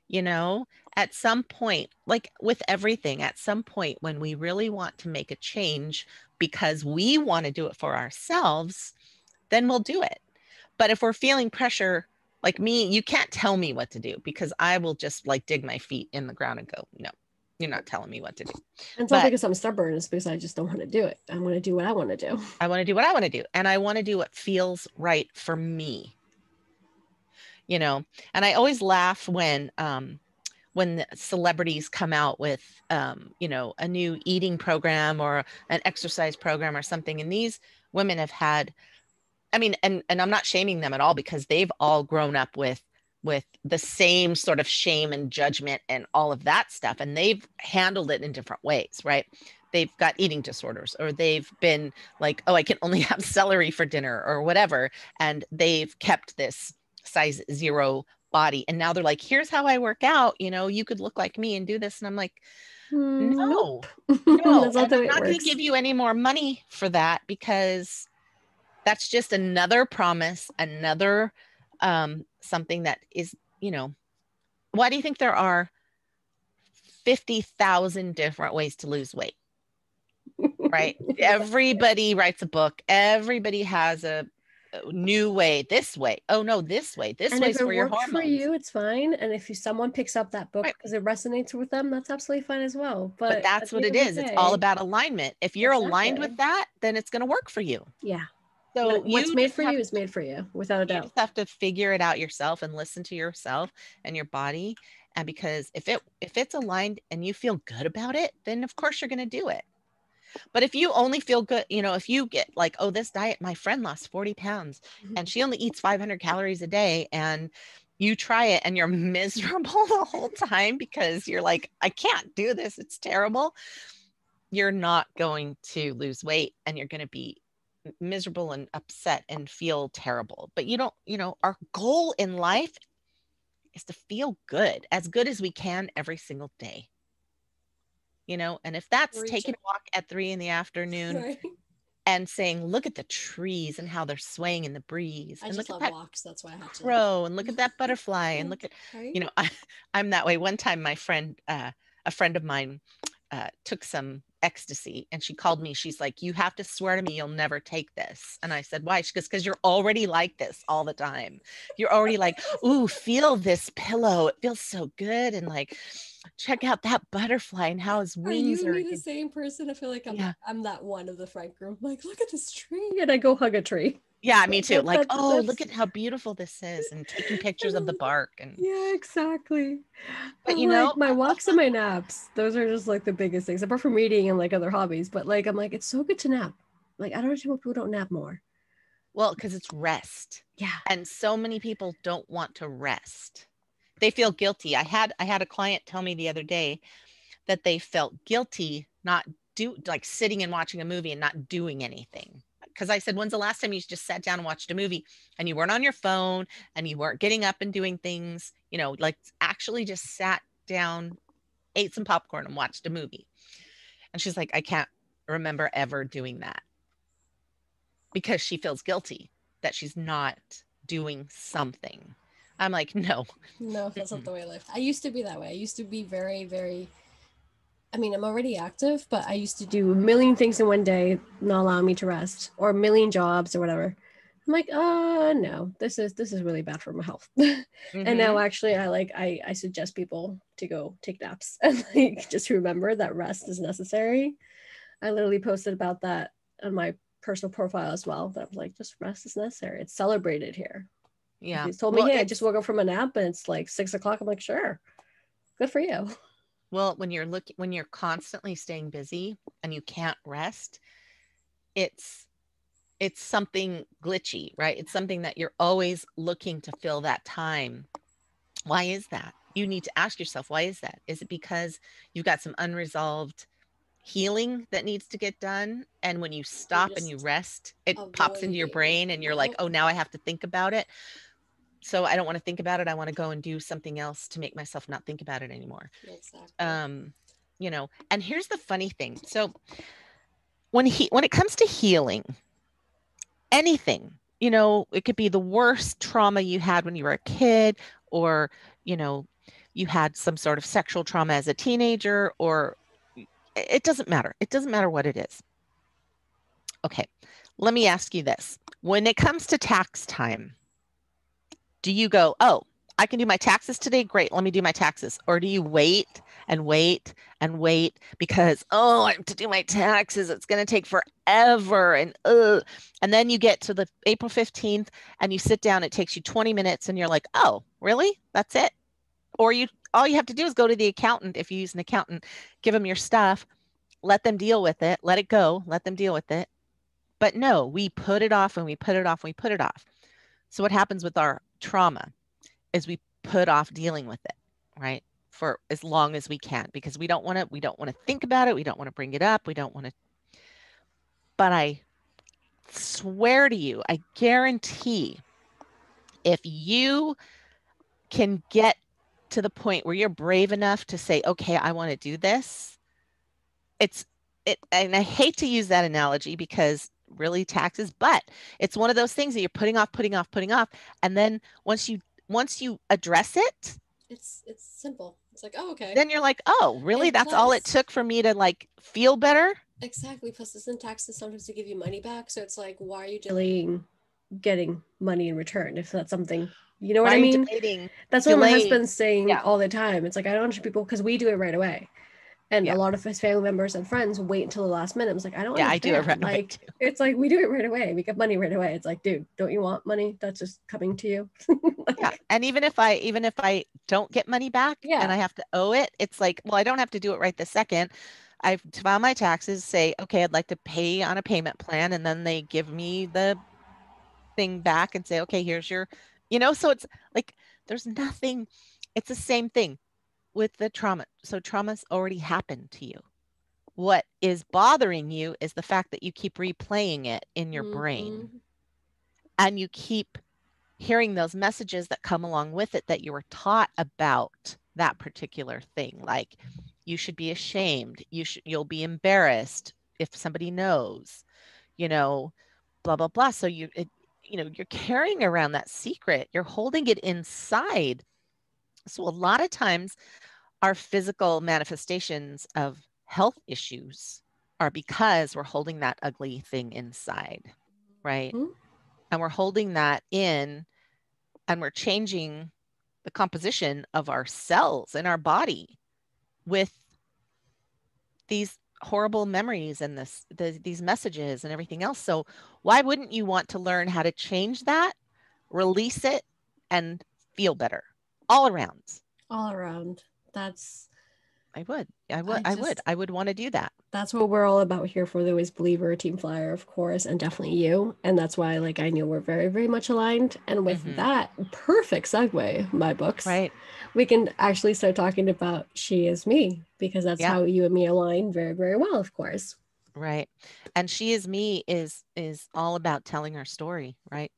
You know, at some point, like with everything, at some point when we really want to make a change because we want to do it for ourselves, then we'll do it. But if we're feeling pressure, like me, you can't tell me what to do, because I will just like dig my feet in the ground and go, no, you're not telling me what to do. It's not because I'm stubborn. It's because I just don't want to do it. I'm going to do what I want to do. I want to do what I want to do. And I want to do what feels right for me. You know, and I always laugh when the celebrities come out with, you know, a new eating program or an exercise program or something. And these women have had, I mean, and I'm not shaming them at all, because they've all grown up with the same sort of shame and judgment and all of that stuff. And they've handled it in different ways, right? They've got eating disorders, or they've been like, oh, I can only have celery for dinner or whatever. And they've kept this size 0 body. And now they're like, here's how I work out. You know, you could look like me and do this. And I'm like, no, no, I'm not going to give you any more money for that, because that's just another promise, another something that is, you know, why do you think there are 50,000 different ways to lose weight? Right? Everybody writes a book. Everybody has a new way, this way. Oh no, this way. This way for your hormones. For you, it's fine. And if someone picks up that book because it resonates with them, that's absolutely fine as well. But that's what it is. It's all about alignment. If you're aligned with that, then it's going to work for you. Yeah. So what's made for you is made for you, without a doubt. You just have to figure it out yourself and listen to yourself and your body. And because if it's aligned and you feel good about it, then of course you're going to do it. But if you only feel good, you know, if you get like, oh, this diet, my friend lost 40 pounds and she only eats 500 calories a day, and you try it and you're miserable the whole time because you're like, I can't do this, it's terrible. You're not going to lose weight, and you're going to be miserable and upset and feel terrible. But you don't, you know, our goal in life is to feel good as we can every single day. You know, and if that's taking a walk at 3 p.m, and saying, look at the trees and how they're swaying in the breeze. I And just look at love that walks. That's why I have to. crow and look at that butterfly and look at, Right? you know, I'm that way. One time my friend, a friend of mine took some ecstasy and she called me. She's like, you have to swear to me you'll never take this. And I said, why? She goes, because you're already like this all the time. You're already like, ooh, feel this pillow. It feels so good. And like, check out that butterfly and how his wings you are. and me the same person? I feel like Yeah. I'm that one of the friend group. I'm like, look at this tree, and I go hug a tree. Yeah, me too. Like, oh, That's look at how beautiful this is, and taking pictures of the bark. And yeah, exactly. but I'm you know, like, my walks and my naps, those are just like the biggest things, apart from reading and like other hobbies. But like, I'm like, it's so good to nap. Like, I don't understand why people don't nap more. well, because it's rest. Yeah. And so many people don't want to rest. They feel guilty. I had a client tell me the other day that they felt guilty not like sitting and watching a movie and not doing anything. Because I said, when's the last time you just sat down and watched a movie and you weren't on your phone and you weren't getting up and doing things, you know, like actually just sat down, ate some popcorn and watched a movie. And she's like, I can't remember ever doing that because she feels guilty that she's not doing something. I'm like, no. No, that's not Mm-mm. the way I live. I used to be that way. I used to be very, very, I mean, I'm already active, but I used to do a million things in one day, not allowing me to rest, or a million jobs or whatever. I'm like, no, this is really bad for my health. And now Mm-hmm. actually I suggest people to go take naps and like just remember that rest is necessary. I literally posted about that on my personal profile as well. That I was like, just rest is necessary. It's celebrated here. Yeah. He's told me, Well, hey, I just it's woke up from a nap and it's like 6 o'clock. I'm like, sure, good for you. well, when you're constantly staying busy and you can't rest, it's it's something glitchy, right? It's something that you're always looking to fill that time. Why is that? You need to ask yourself, why is that? Is it because you've got some unresolved healing that needs to get done? And when you You're stop and you just rest, it pops into your avoiding. brain and you're like, Yep. oh, now I have to think about it. So I don't want to think about it. I want to go and do something else to make myself not think about it anymore. Exactly. Um, you know, and here's the funny thing. So when it comes to healing, anything, you know, it could be the worst trauma you had when you were a kid, or, you know, you had some sort of sexual trauma as a teenager, or it doesn't matter. It doesn't matter what it is. Okay, let me ask you this. When it comes to tax time, do you go, oh, I can do my taxes today? Great, let me do my taxes. Or do you wait and wait and wait because, oh, I have to do my taxes. It's going to take forever. And then you get to the April 15th and you sit down, it takes you 20 minutes and you're like, oh, really? That's it? Or all you have to do is go to the accountant. If you use an accountant, give them your stuff, let them deal with it, let it go, let them deal with it. But no, we put it off and we put it off and we put it off. So what happens with our trauma is we put off dealing with it, right? For as long as we can, because we don't want to think about it. We don't want to bring it up. We don't want to, but I swear to you, I guarantee if you can get to the point where you're brave enough to say, okay, I want to do this, it's and I hate to use that analogy because really taxes, but it's one of those things that you're putting off, putting off, putting off. And then once you address it, It's simple. It's like, oh, okay. then you're like, oh, really? And That's all it plus, took for me to like feel better? exactly. Plus, isn't taxes sometimes to give you money back? So it's like, why are you delaying getting money in return if that's something, you know what Why I are you mean? debating, That's what my delaying? husband's saying Yeah, all the time. It's like, I don't understand people because we do it right away. And a yeah, lot of his family members and friends wait until the last minute. I was like, I don't yeah, I do it understand. right away Like, too. it's like we do it right away. We get money right away. It's like, dude, don't you want money? That's just coming to you. Yeah. Like, And even if I don't get money back and yeah, I have to owe it, it's like, well, I don't have to do it right this second. I file my taxes, say, okay, I'd like to pay on a payment plan, and then they give me the thing back and say, okay, here's your, so it's like there's nothing, it's the same thing with the trauma. So trauma's already happened to you. What is bothering you is the fact that you keep replaying it in your brain mm-hmm. and you keep hearing those messages that come along with it that you were taught about that particular thing. Like you should be ashamed. You'll be embarrassed if somebody knows. you know, blah, blah, blah. So you're carrying around that secret, you're holding it inside. So a lot of times our physical manifestations of health issues are because we're holding that ugly thing inside, right? Mhm. And we're holding that in, and we're changing the composition of our cells in our body with these horrible memories and these messages and everything else. So why wouldn't you want to learn how to change that, release it, and feel better all around? All around. That's I would. just I would want to do that. that's what we're all about here for the Always Believer Team Flyer, of course, and definitely you. And that's why, like, I knew we're very, very much aligned. And with that perfect segue, my books, Right. we can actually start talking about She Is Me, because that's Yeah. how you and me align very, very well, of course. Right. And She Is Me is all about telling our story, right?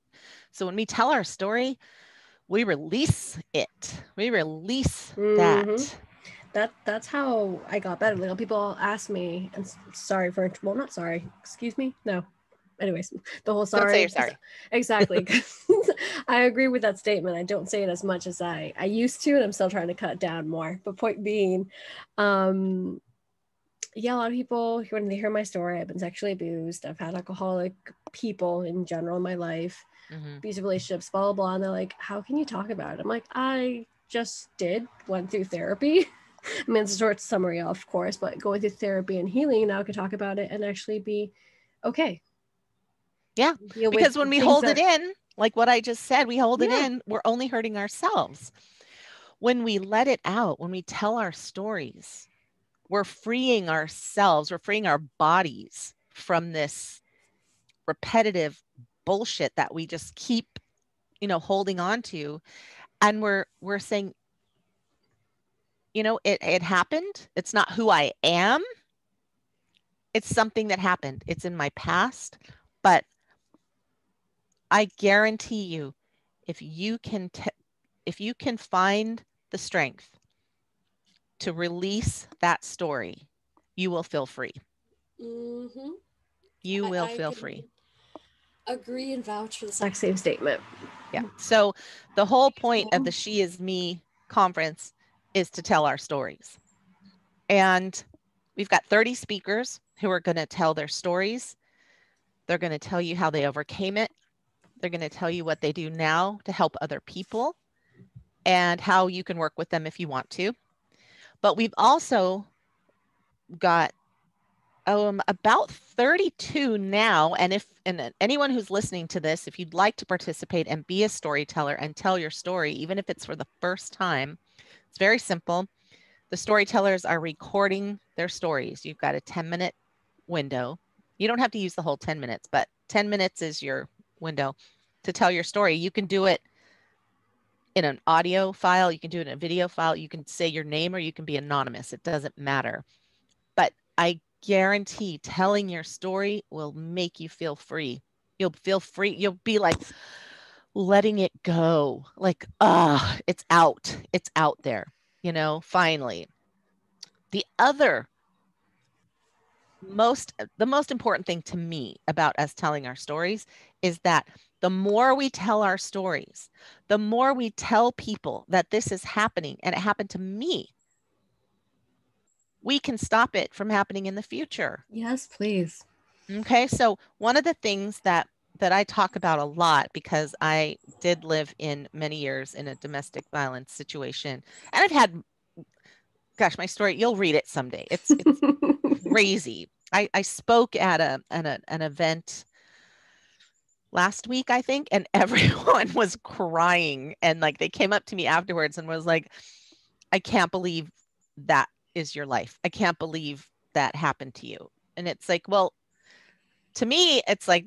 So when we tell our story, we release it. We release that. That's how I got better. Like, people ask me, and sorry for, well, not sorry, excuse me, no. Anyways, the whole sorry. Don't say you're sorry. Exactly. I agree with that statement. I don't say it as much as I used to, and I'm still trying to cut down more. But point being, yeah, a lot of people, when they hear my story, I've been sexually abused. I've had alcoholic people in general in my life, abusive relationships, blah, blah, blah. And they're like, how can you talk about it? I'm like, I just went through therapy. I mean, it's a short summary, of course, but going through therapy and healing, now I can talk about it and actually be okay. Yeah, because when we hold it in, like what I just said, we hold it in, we're only hurting ourselves. When we let it out, when we tell our stories, we're freeing ourselves, we're freeing our bodies from this repetitive bullshit that we just keep, holding on to. And we're saying, it happened. It's not who I am. It's something that happened. It's in my past. But I guarantee you, if you can find the strength to release that story, you will feel free. You will feel free. Agree and vouch for the exact same statement. Yeah. So the whole point of the She Is Me conference is to tell our stories. And we've got 30 speakers who are going to tell their stories. They're going to tell you how they overcame it. They're going to tell you what they do now to help other people and how you can work with them if you want to. But we've also got about 32 now. And anyone who's listening to this, if you'd like to participate and be a storyteller and tell your story, even if it's for the first time, it's very simple. The storytellers are recording their stories. You've got a 10-minute window. You don't have to use the whole 10 minutes, but 10 minutes is your window to tell your story. You can do it in an audio file. You can do it in a video file. You can say your name or you can be anonymous. It doesn't matter. But I guarantee telling your story will make you feel free. You'll feel free. You'll be like letting it go. Like, it's out. It's out there, finally. The most important thing to me about us telling our stories is that the more we tell our stories, the more we tell people that this is happening and it happened to me, we can stop it from happening in the future. Yes, please. Okay. So one of the things that I talk about a lot, because I did live in many years in a domestic violence situation, and I've had, gosh, my story, you'll read it someday. It's crazy. I spoke at an event last week, I think, and everyone was crying, and like they came up to me afterwards and was like, I can't believe that is your life. I can't believe that happened to you. And it's like, well, to me, it's like,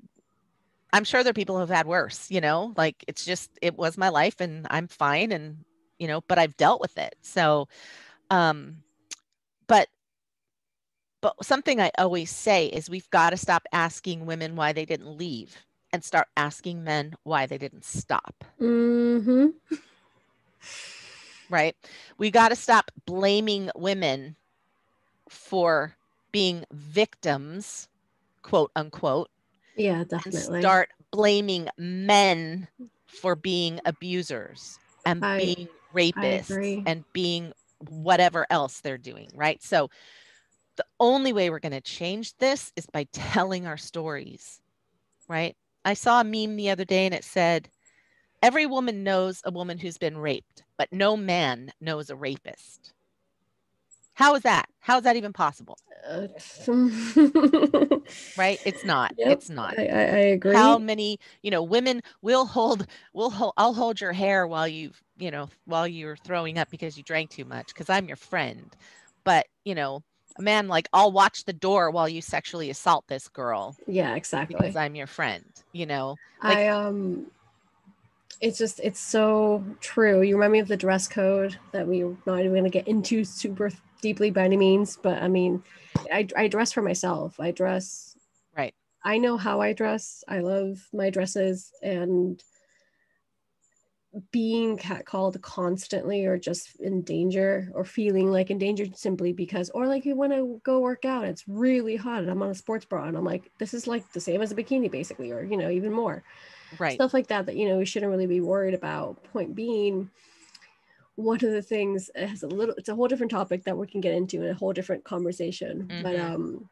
I'm sure there are people who've had worse, like it was my life and I'm fine. And, but I've dealt with it. So, but something I always say is we've got to stop asking women why they didn't leave and start asking men why they didn't stop. Right? We got to stop blaming women for being victims, quote unquote, Yeah, and definitely. start blaming men for being abusers and I being I rapists agree. and being whatever else they're doing, right? So the only way we're going to change this is by telling our stories, right? I saw a meme the other day and it said, every woman knows a woman who's been raped, but no man knows a rapist. How is that? How is that even possible? Uh, Right? It's not. yep, It's not. I How agree. many, women I'll hold your hair while while you're throwing up because you drank too much because I'm your friend. But, a man like, I'll watch the door while you sexually assault this girl Yeah, because exactly. I'm your friend, like, I it's so true. You remind me of the dress code that we're not even going to get into super deeply by any means, but I mean, I dress for myself. right. I know how I dress. I love my dresses, and being catcalled constantly or just in danger or feeling like endangered simply because, or like when I go work out, it's really hot and I'm on a sports bra and I'm like, this is like the same as a bikini basically, or, even more Right. stuff like that, we shouldn't really be worried about. Point being, one of the things, it's a whole different topic that we can get into in a whole different conversation, but Mm-hmm.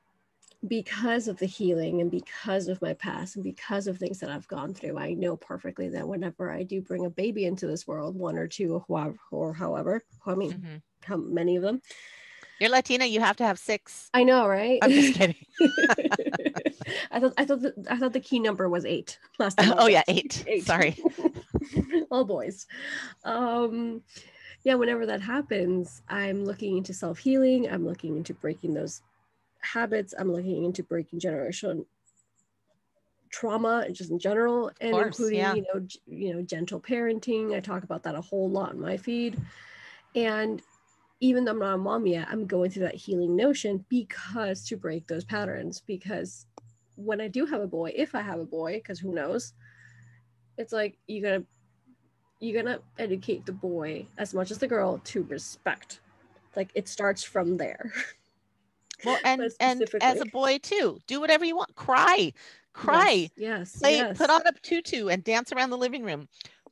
because of the healing and because of my past and because of things that I've gone through, I know perfectly that whenever I do bring a baby into this world, one or two or however, I mean, Mm-hmm. how many of them? You're Latina, you have to have 6. I know, right? I'm just kidding. I thought the key number was 8 last time I Oh yeah, checked. 8. 8. Sorry. All boys. Yeah, whenever that happens, I'm looking into self-healing. I'm looking into breaking those habits. I'm looking into breaking generational trauma just in general, Of and course, including yeah. gentle parenting. I talk about that a whole lot in my feed. And even though I'm not a mom yet, I'm going through that healing notion because to break those patterns, because when I do have a boy, if I have a boy, because who knows, it's like you gotta educate the boy as much as the girl to respect. Like it starts from there. Well, But and as specifically, a boy too, do whatever you want. Cry. yes, Cry. yes, Put yes. on a tutu and dance around the living room.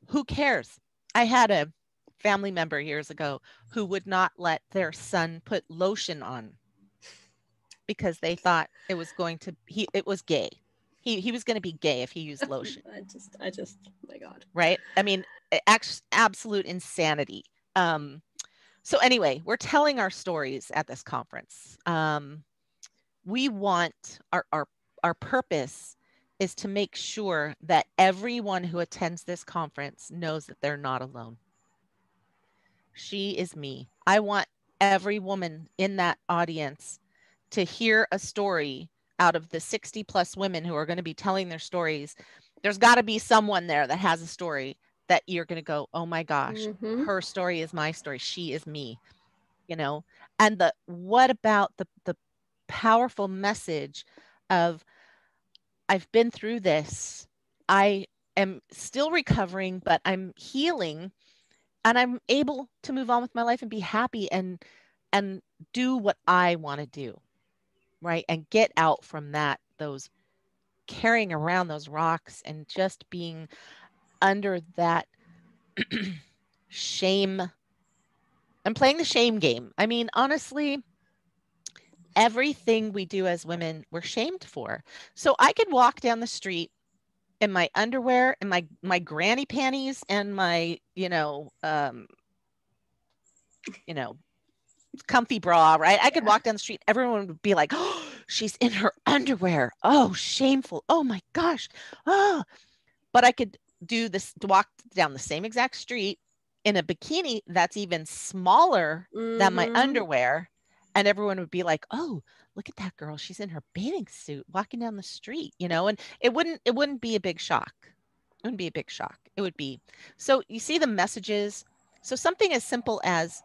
Who cares? I had a family member years ago who would not let their son put lotion on because they thought it was gay. He was going to be gay if he used lotion, I just, my God. right? I mean, absolute insanity. Um, so anyway, we're telling our stories at this conference. We want our purpose is to make sure that everyone who attends this conference knows that they're not alone. She is me. I want every woman in that audience to hear a story out of the 60 plus women who are going to be telling their stories. There's got to be someone there that has a story that you're going to go, oh my gosh, Mm-hmm. her story is my story. She is me, you know? And what about the powerful message of, I've been through this. I am still recovering, but I'm healing and I'm able to move on with my life and be happy and do what I want to do, right? And get out from those carrying around those rocks and just being under that shame and playing the shame game. I mean, honestly, everything we do as women, we're shamed for. So I could walk down the street in my underwear and my granny panties and my, you know, comfy bra, right? I could Yeah. walk down the street, everyone would be like, "Oh, she's in her underwear. Oh, shameful. Oh my gosh. Oh." But I could walk down the same exact street in a bikini that's even smaller than my Mm-hmm. underwear, and everyone would be like, "Oh, look at that girl. She's in her bathing suit walking down the street," and it wouldn't be a big shock. It wouldn't be a big shock. It would be. So you see the messages. So something as simple as,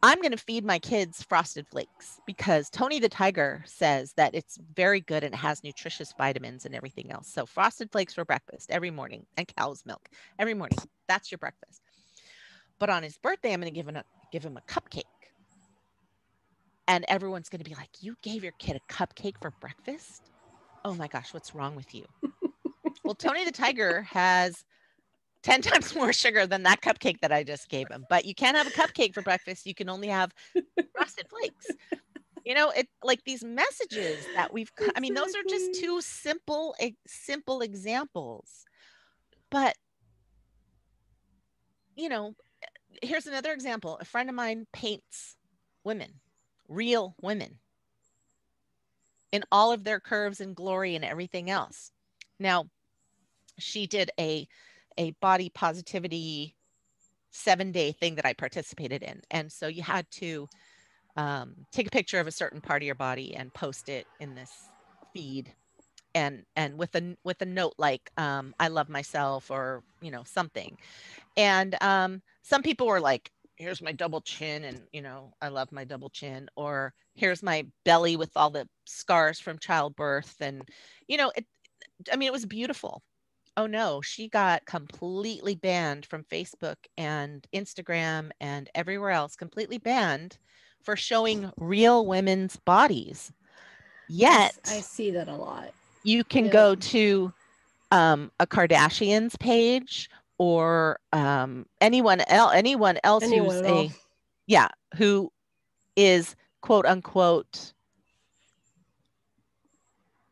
I'm going to feed my kids Frosted Flakes because Tony the Tiger says that it's very good and it has nutritious vitamins and everything else. So Frosted Flakes for breakfast every morning and cow's milk every morning. That's your breakfast. But on his birthday, I'm going to give him a cupcake. And everyone's going to be like, "You gave your kid a cupcake for breakfast?" oh my gosh, what's wrong with you? Well, Tony the Tiger has 10 times more sugar than that cupcake that I just gave him. But you can't have a cupcake for breakfast. You can only have Frosted Flakes. You know, it like these messages that I mean, those are just two simple examples. But, you know, here's another example. A friend of mine paints women, real women, in all of their curves and glory and everything else. Now, she did a body positivity 7-day thing that I participated in. And so you had to take a picture of a certain part of your body and post it in this feed, and with a note like I love myself, or you know, something. And some people were like, here's my double chin, and you know, I love my double chin, or here's my belly with all the scars from childbirth. And you know, I mean, it was beautiful. Oh no, she got completely banned from Facebook and Instagram and everywhere else, completely banned for showing real women's bodies. Yet I see that a lot. you can go to a Kardashian's page, or anyone else who's who is quote unquote,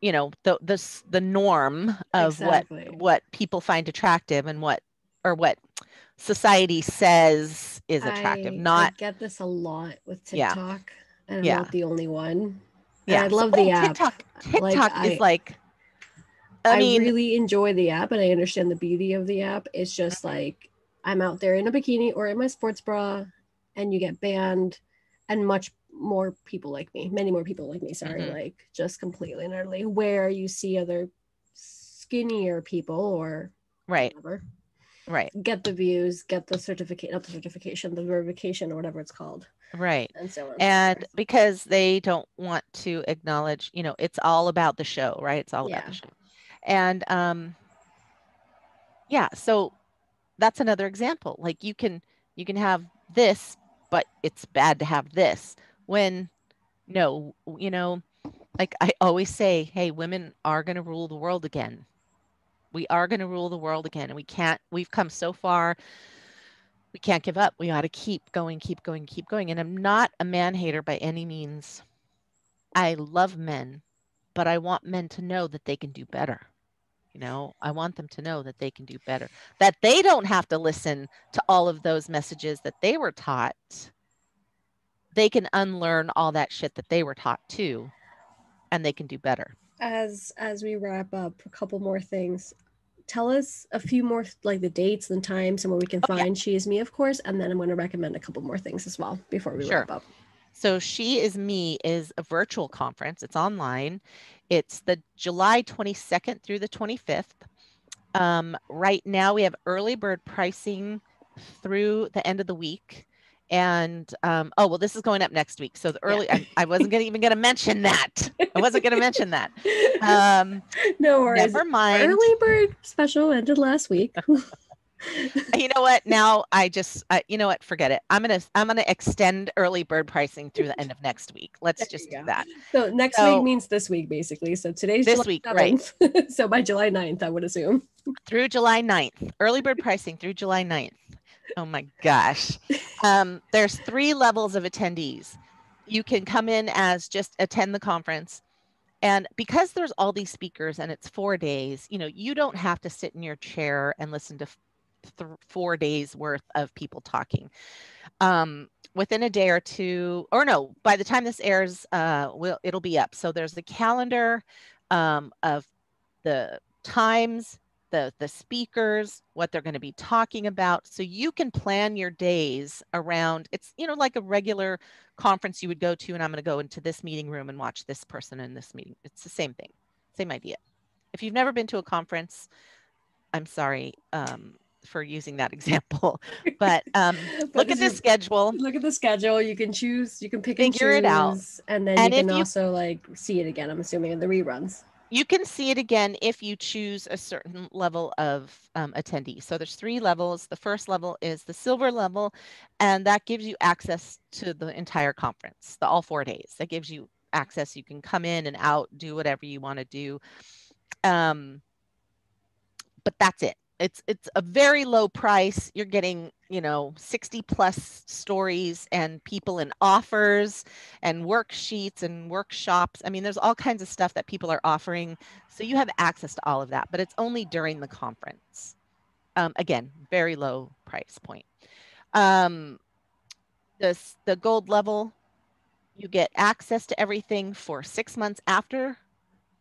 you know, the norm of what people find attractive and what society says is attractive. I get this a lot with TikTok, and I'm not the only one. And I love the app. TikTok is like, I mean, really enjoy the app, and I understand the beauty of the app. It's just like, I'm out there in a bikini or in my sports bra, and you get banned, and many more people like me, like just completely and utterly, where you see other skinnier people or whatever, get the views, get the certification, the verification, or whatever it's called. Right. And so on. And because they don't want to acknowledge, you know, it's all about the show, right? It's all about the show. And so that's another example. Like you can have this, but it's bad to have this. When no, you know, like I always say, hey, women are going to rule the world again. We are going to rule the world again, and we've come so far. We can't give up. We got to keep going. And I'm not a man hater by any means. I love men, but I want men to know that they can do better. You know, I want them to know that they can do better, that they don't have to listen to all of those messages that they were taught. They can unlearn all that shit that they were taught too, and they can do better. As we wrap up, a couple more things. Tell us a few more, like the dates and times and where we can find She Is Me, of course, and then I'm going to recommend a couple more things as well before we wrap up. So She Is Me is a virtual conference. It's online. It's the July 22nd through the 25th. Right now we have early bird pricing through the end of the week. And this is going up next week. So the early, I wasn't even going to mention that. No worries. Never mind. Early bird special ended last week. You know what? Now you know what? Forget it. I'm gonna extend early bird pricing through the end of next week. Let's just do that. So next week means this week, basically. So today's this July week, 7th. Right? So by July 9th, I would assume. Through July 9th, early bird pricing through July 9th. Oh my gosh. There's 3 levels of attendees. You can come in as just attend the conference. And because there's all these speakers and it's 4 days, you know, you don't have to sit in your chair and listen to 4 days worth of people talking. Within a day or two, or no, by the time this airs, it'll be up. So there's a calendar of the times, the speakers, what they're going to be talking about. So you can plan your days around, it's, you know, like a regular conference you would go to, and I'm going to go into this meeting room and watch this person in this meeting. It's the same thing, same idea. If you've never been to a conference, I'm sorry for using that example, but look at the schedule. Look at the schedule. You can choose, you can pick and choose, it out. And then you can also like see it again, I'm assuming, in the reruns. You can see it again if you choose a certain level of attendee. So there's 3 levels. The first level is the silver level, and that gives you access to the entire conference, all 4 days. That gives you access. You can come in and out, do whatever you want to do. But that's it. It's a very low price. You're getting, 60 plus stories and people and offers and worksheets and workshops. I mean, there's all kinds of stuff that people are offering. So you have access to all of that, but it's only during the conference. Again, very low price point. The gold level, you get access to everything for 6 months after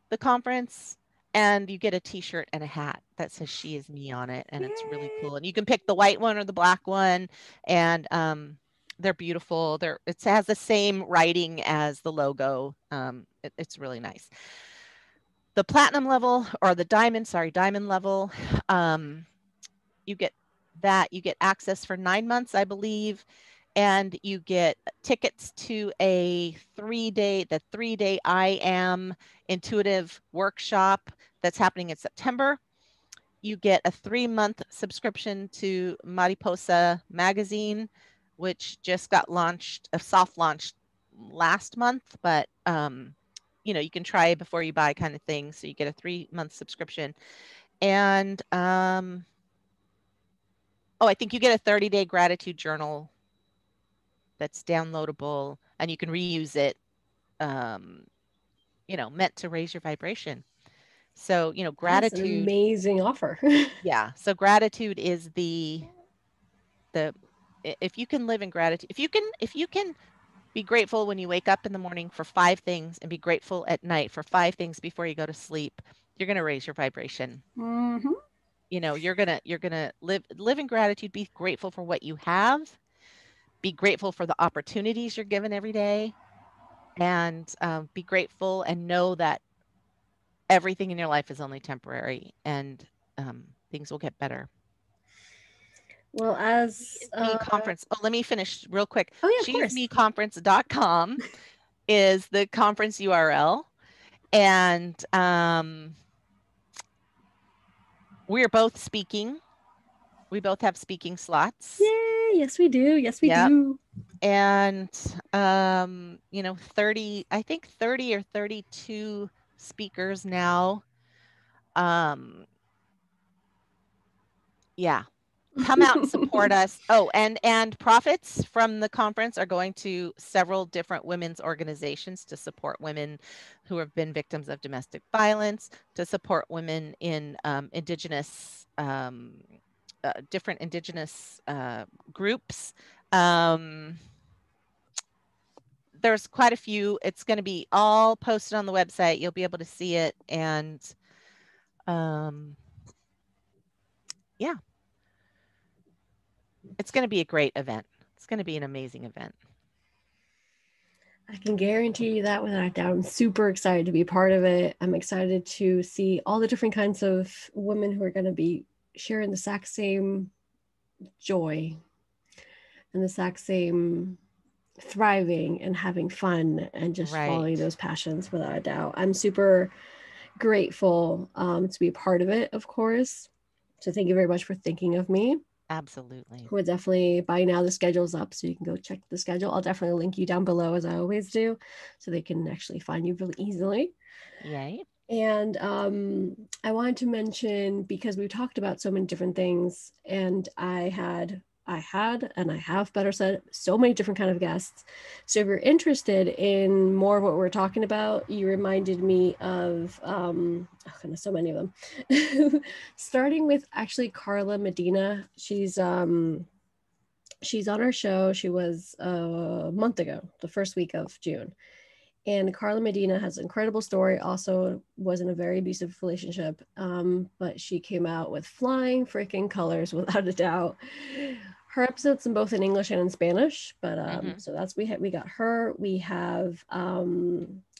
the conference, and you get a t-shirt and a hat that says "She Is Me" on it, and it's really cool. And you can pick the white one or the black one, and they're beautiful. It has the same writing as the logo. It's really nice. The platinum level, or the diamond level, you get access for 9 months, I believe, and you get tickets to the 3-day I Am intuitive workshop that's happening in September. You get a 3-month subscription to Mariposa magazine, which just got soft launched last month, but you can try before you buy kind of thing. So you get a 3-month subscription. And I think you get a 30-day gratitude journal that's downloadable, and you can reuse it, meant to raise your vibration. So, That's an gratitude. amazing offer. Yeah. So gratitude is if you can live in gratitude, if you can be grateful when you wake up in the morning for 5 things and be grateful at night for 5 things before you go to sleep, you're going to raise your vibration. Mm-hmm. You're going to live in gratitude, be grateful for what you have, be grateful for the opportunities you're given every day, and be grateful and know that everything in your life is only temporary, and things will get better. Well, as Me conference. Oh, let me finish real quick. oh yeah, of course. SheIsMeConference.com is the conference URL, and we're both speaking. We both have speaking slots. Yay! Yes, we do. Yes, we do. And 30 or 32 speakers now. Yeah. Come out and support us. Oh, and profits from the conference are going to several different women's organizations to support women who have been victims of domestic violence, to support women in different indigenous groups. There's quite a few. It's going to be all posted on the website. You'll be able to see it. And yeah. It's going to be a great event. It's going to be an amazing event. I can guarantee you that without a doubt. I'm super excited to be part of it. I'm excited to see all the different kinds of women who are going to be sharing the exact same joy and the exact same thriving and having fun and just following those passions without a doubt. I'm super grateful to be a part of it, of course. So thank you very much for thinking of me. Absolutely. We're definitely, by now the schedule's up, so you can go check the schedule. I'll definitely link you down below, as I always do, so they can actually find you really easily. Yay. And I wanted to mention, because we've talked about so many different things, and I had and I have, better said, so many different kind of guests. So if you're interested in more of what we're talking about, you reminded me of so many of them. Starting with actually Carla Medina. She's on our show. She was a month ago, the first week of June. And Carla Medina has an incredible story, also was in a very abusive relationship, but she came out with flying freaking colors, without a doubt. Her episodes in both in English and in Spanish, but so that's, we got her. We have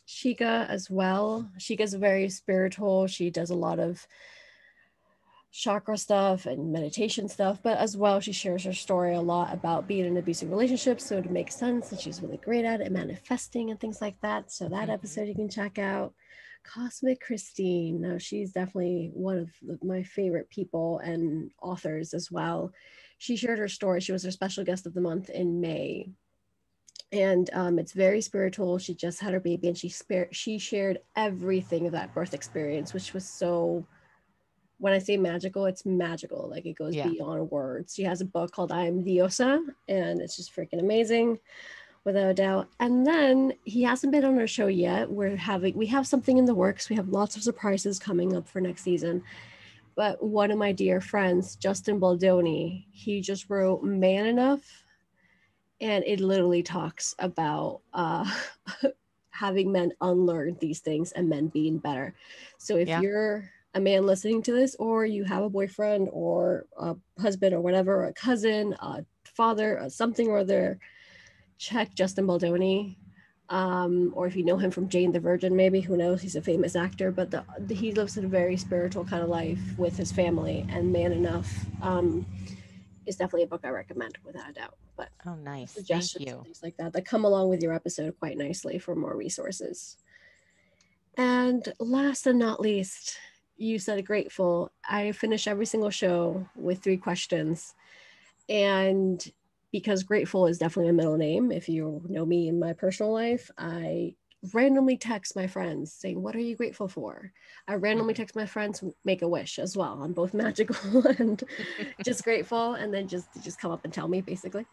Shika as well. Shika's very spiritual. She does a lot of chakra stuff and meditation stuff, but as well she shares her story a lot about being in an abusive relationship, so it makes sense that she's really great at it, manifesting and things like that. So that episode you can check out. Cosmic Christine, now she's definitely one of my favorite people and authors as well. She shared her story. She was our special guest of the month in May, And it's very spiritual. She just had her baby, and she shared everything of that birth experience, which was so, when I say magical, it's magical. Like, it goes Yeah. beyond words. She has a book called I Am Diosa, and it's just freaking amazing, without a doubt. And then he hasn't been on our show yet. We have something in the works. We have lots of surprises coming up for next season. But one of my dear friends, Justin Baldoni, he just wrote Man Enough, and it literally talks about having men unlearn these things and men being better. So if Yeah. you're a man listening to this, or you have a boyfriend or a husband or whatever, or a cousin, a father, something or other, check Justin Baldoni. Or if you know him from Jane the Virgin, maybe, who knows, he's a famous actor, but he lives a very spiritual kind of life with his family, and Man Enough is definitely a book I recommend, without a doubt. But Oh, nice. Thank suggestions and you. things like that come along with your episode quite nicely for more resources. And last and not least, you said grateful. I finish every single show with 3 questions. And because Grateful is definitely a middle name, if you know me in my personal life, I randomly text my friends saying, "What are you grateful for?" I randomly Mhm. text my friends Make a Wish as well. I'm both magical and just grateful, and then just come up and tell me, basically.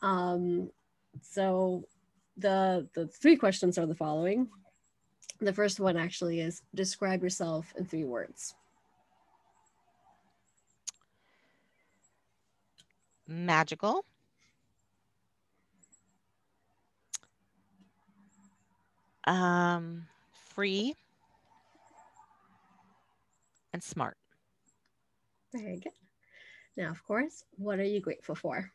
um, so the 3 questions are the following. The first one actually is, describe yourself in 3 words. Magical, free, and smart. Very good. Now, of course, what are you grateful for?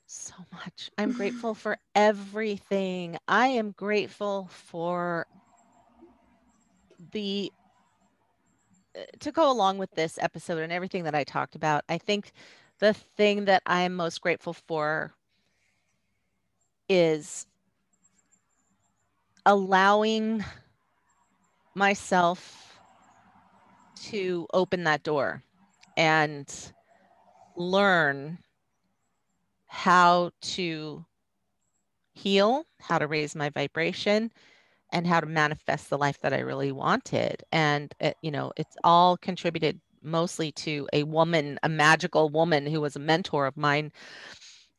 So much. I'm grateful for everything. I am grateful for the to go along with this episode and everything that I talked about. I think the thing that I'm most grateful for is allowing myself to open that door and learn how to heal, how to raise my vibration, and how to manifest the life that I really wanted. And it's all contributed mostly to a woman, a magical woman who was a mentor of mine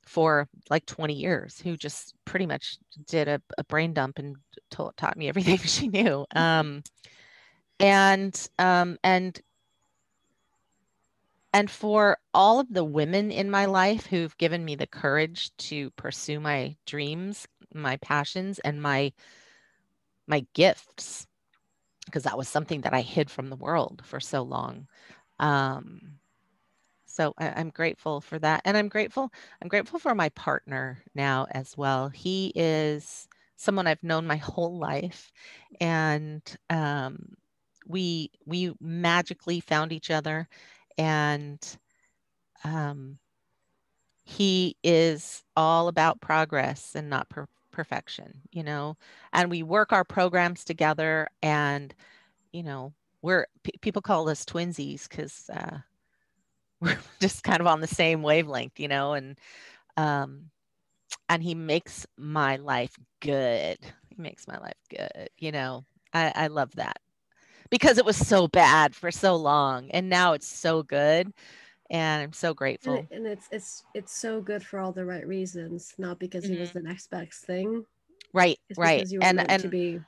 for like 20 years, who just pretty much did a brain dump and taught me everything she knew. And for all of the women in my life who've given me the courage to pursue my dreams, my passions, and my gifts, because that was something that I hid from the world for so long. Um, so I'm grateful for that, and I'm grateful for my partner now as well. He is someone I've known my whole life, and we magically found each other, and um, he is all about progress and not perfection. And we work our programs together, and we're people call us twinsies because we're just kind of on the same wavelength. Um, and he makes my life good. He makes my life good. I love that because it was so bad for so long, and now it's so good, and I'm so And, grateful. and it's so good for all the right reasons, not because he was Hmm. the next best thing. Right, It's right, because you were and meant to and be.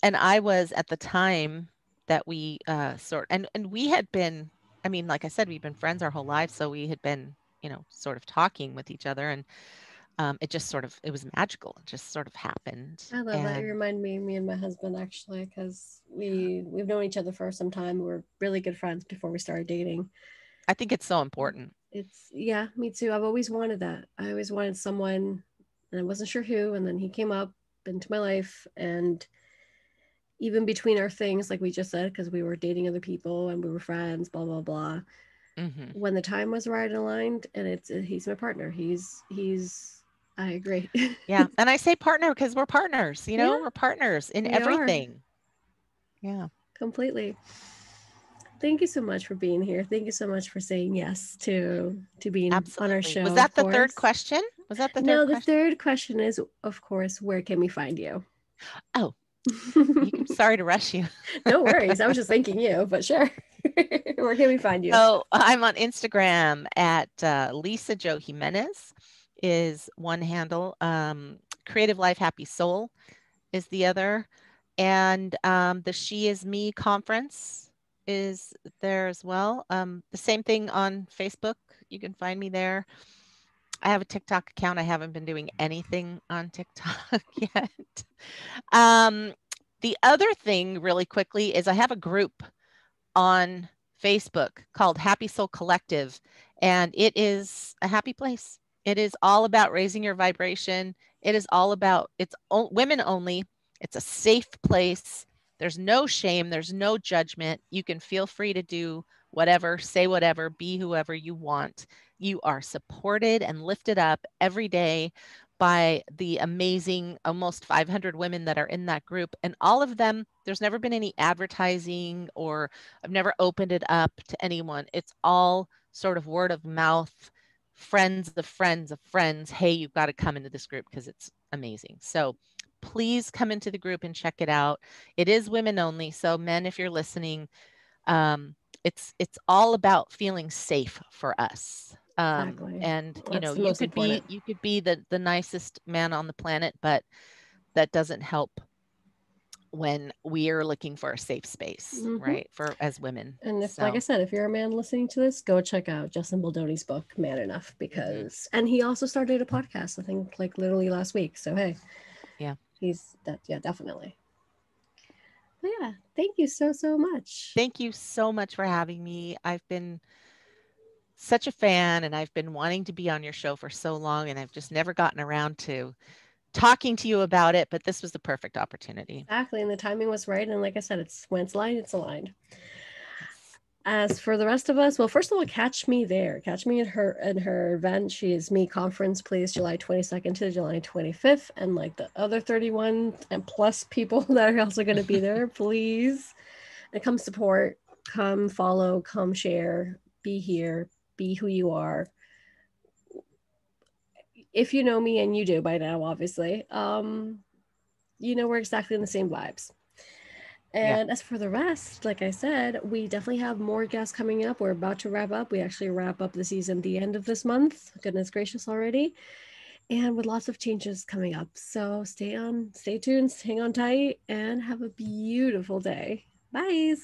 and I was at the time that we and we had been, I mean, like I said, we've been friends our whole lives, so we had been, sort of talking with each other, and it was magical. It just sort of happened. I love that. You And remind me and my husband, actually, because we've known each other for some time. We were really good friends before we started dating. I think it's so important. It's, yeah, me too. I've always wanted that. I always wanted someone, and I wasn't sure who. And then he came up into my life, and even between our things, like we just said, because we were dating other people and we were friends, blah blah blah. Hmm. When the time was right and aligned, and he's my partner. He's. I agree. Yeah, and I say partner because we're partners. Yeah, We're partners in we are everything. Yeah, completely. Thank you so much for being here. Thank you so much for saying yes to being on our absolutely. Was show, of that the third course. question? Was that the third No, the question? third question is, of course, where can we find you? Oh, sorry to rush you. No worries. I was just thanking you, but sure. Where can we find you? So I'm on Instagram at Lisa Jimenez is one handle. Creative Life Happy Soul is the other. And the She Is Me conference is there as well. The same thing on Facebook. You can find me there. I have a TikTok account. I haven't been doing anything on TikTok yet. The other thing, really quickly, is I have a group on Facebook called Happy Soul Collective, and it is a happy place. It is all about raising your vibration. It is all about, it's women only. It's a safe place. There's no shame. There's no judgment. You can feel free to do whatever, say whatever, be whoever you want. You are supported and lifted up every day by the amazing almost 500 women that are in that group. And all of them, there's never been any advertising, or I've never opened it up to anyone. It's all sort of word of mouth, friends of friends of friends. Hey, you've got to come into this group because it's amazing. So please come into the group and check it out. It is women only. So men, if you're listening, it's all about feeling safe for us. Exactly. And That's the you most could important. be the nicest man on the planet, but that doesn't help when we are looking for a safe space, right? For as women. And if, like I said, if you're a man listening to this, go check out Justin Baldoni's book, Man Enough, because, and he also started a podcast, I think, like literally last week. So, hey, yeah, he's that, yeah, definitely. But yeah, thank you so, so much. Thank you so much for having me. I've been such a fan, and I've been wanting to be on your show for so long, and I've just never gotten around to talking to you about it, but this was the perfect opportunity. Exactly. And the timing was right. And like I said, it's when it's aligned, it's aligned. Yes. As for the rest of us, well, first of all, catch me there. Catch me at her event. She Is Me conference, please, July 22nd to July 25th. And like the other 31 and plus people that are also going to be there, please. And come support, come follow, come share, be here, be who you are. If you know me, and you do by now, obviously, we're exactly in the same vibes. And as for the rest, like I said, we definitely have more guests coming up. We're about to wrap up. We actually wrap up the season at the end of this month. Goodness gracious already. And with lots of changes coming up. So stay tuned, hang on tight, and have a beautiful day. Bye.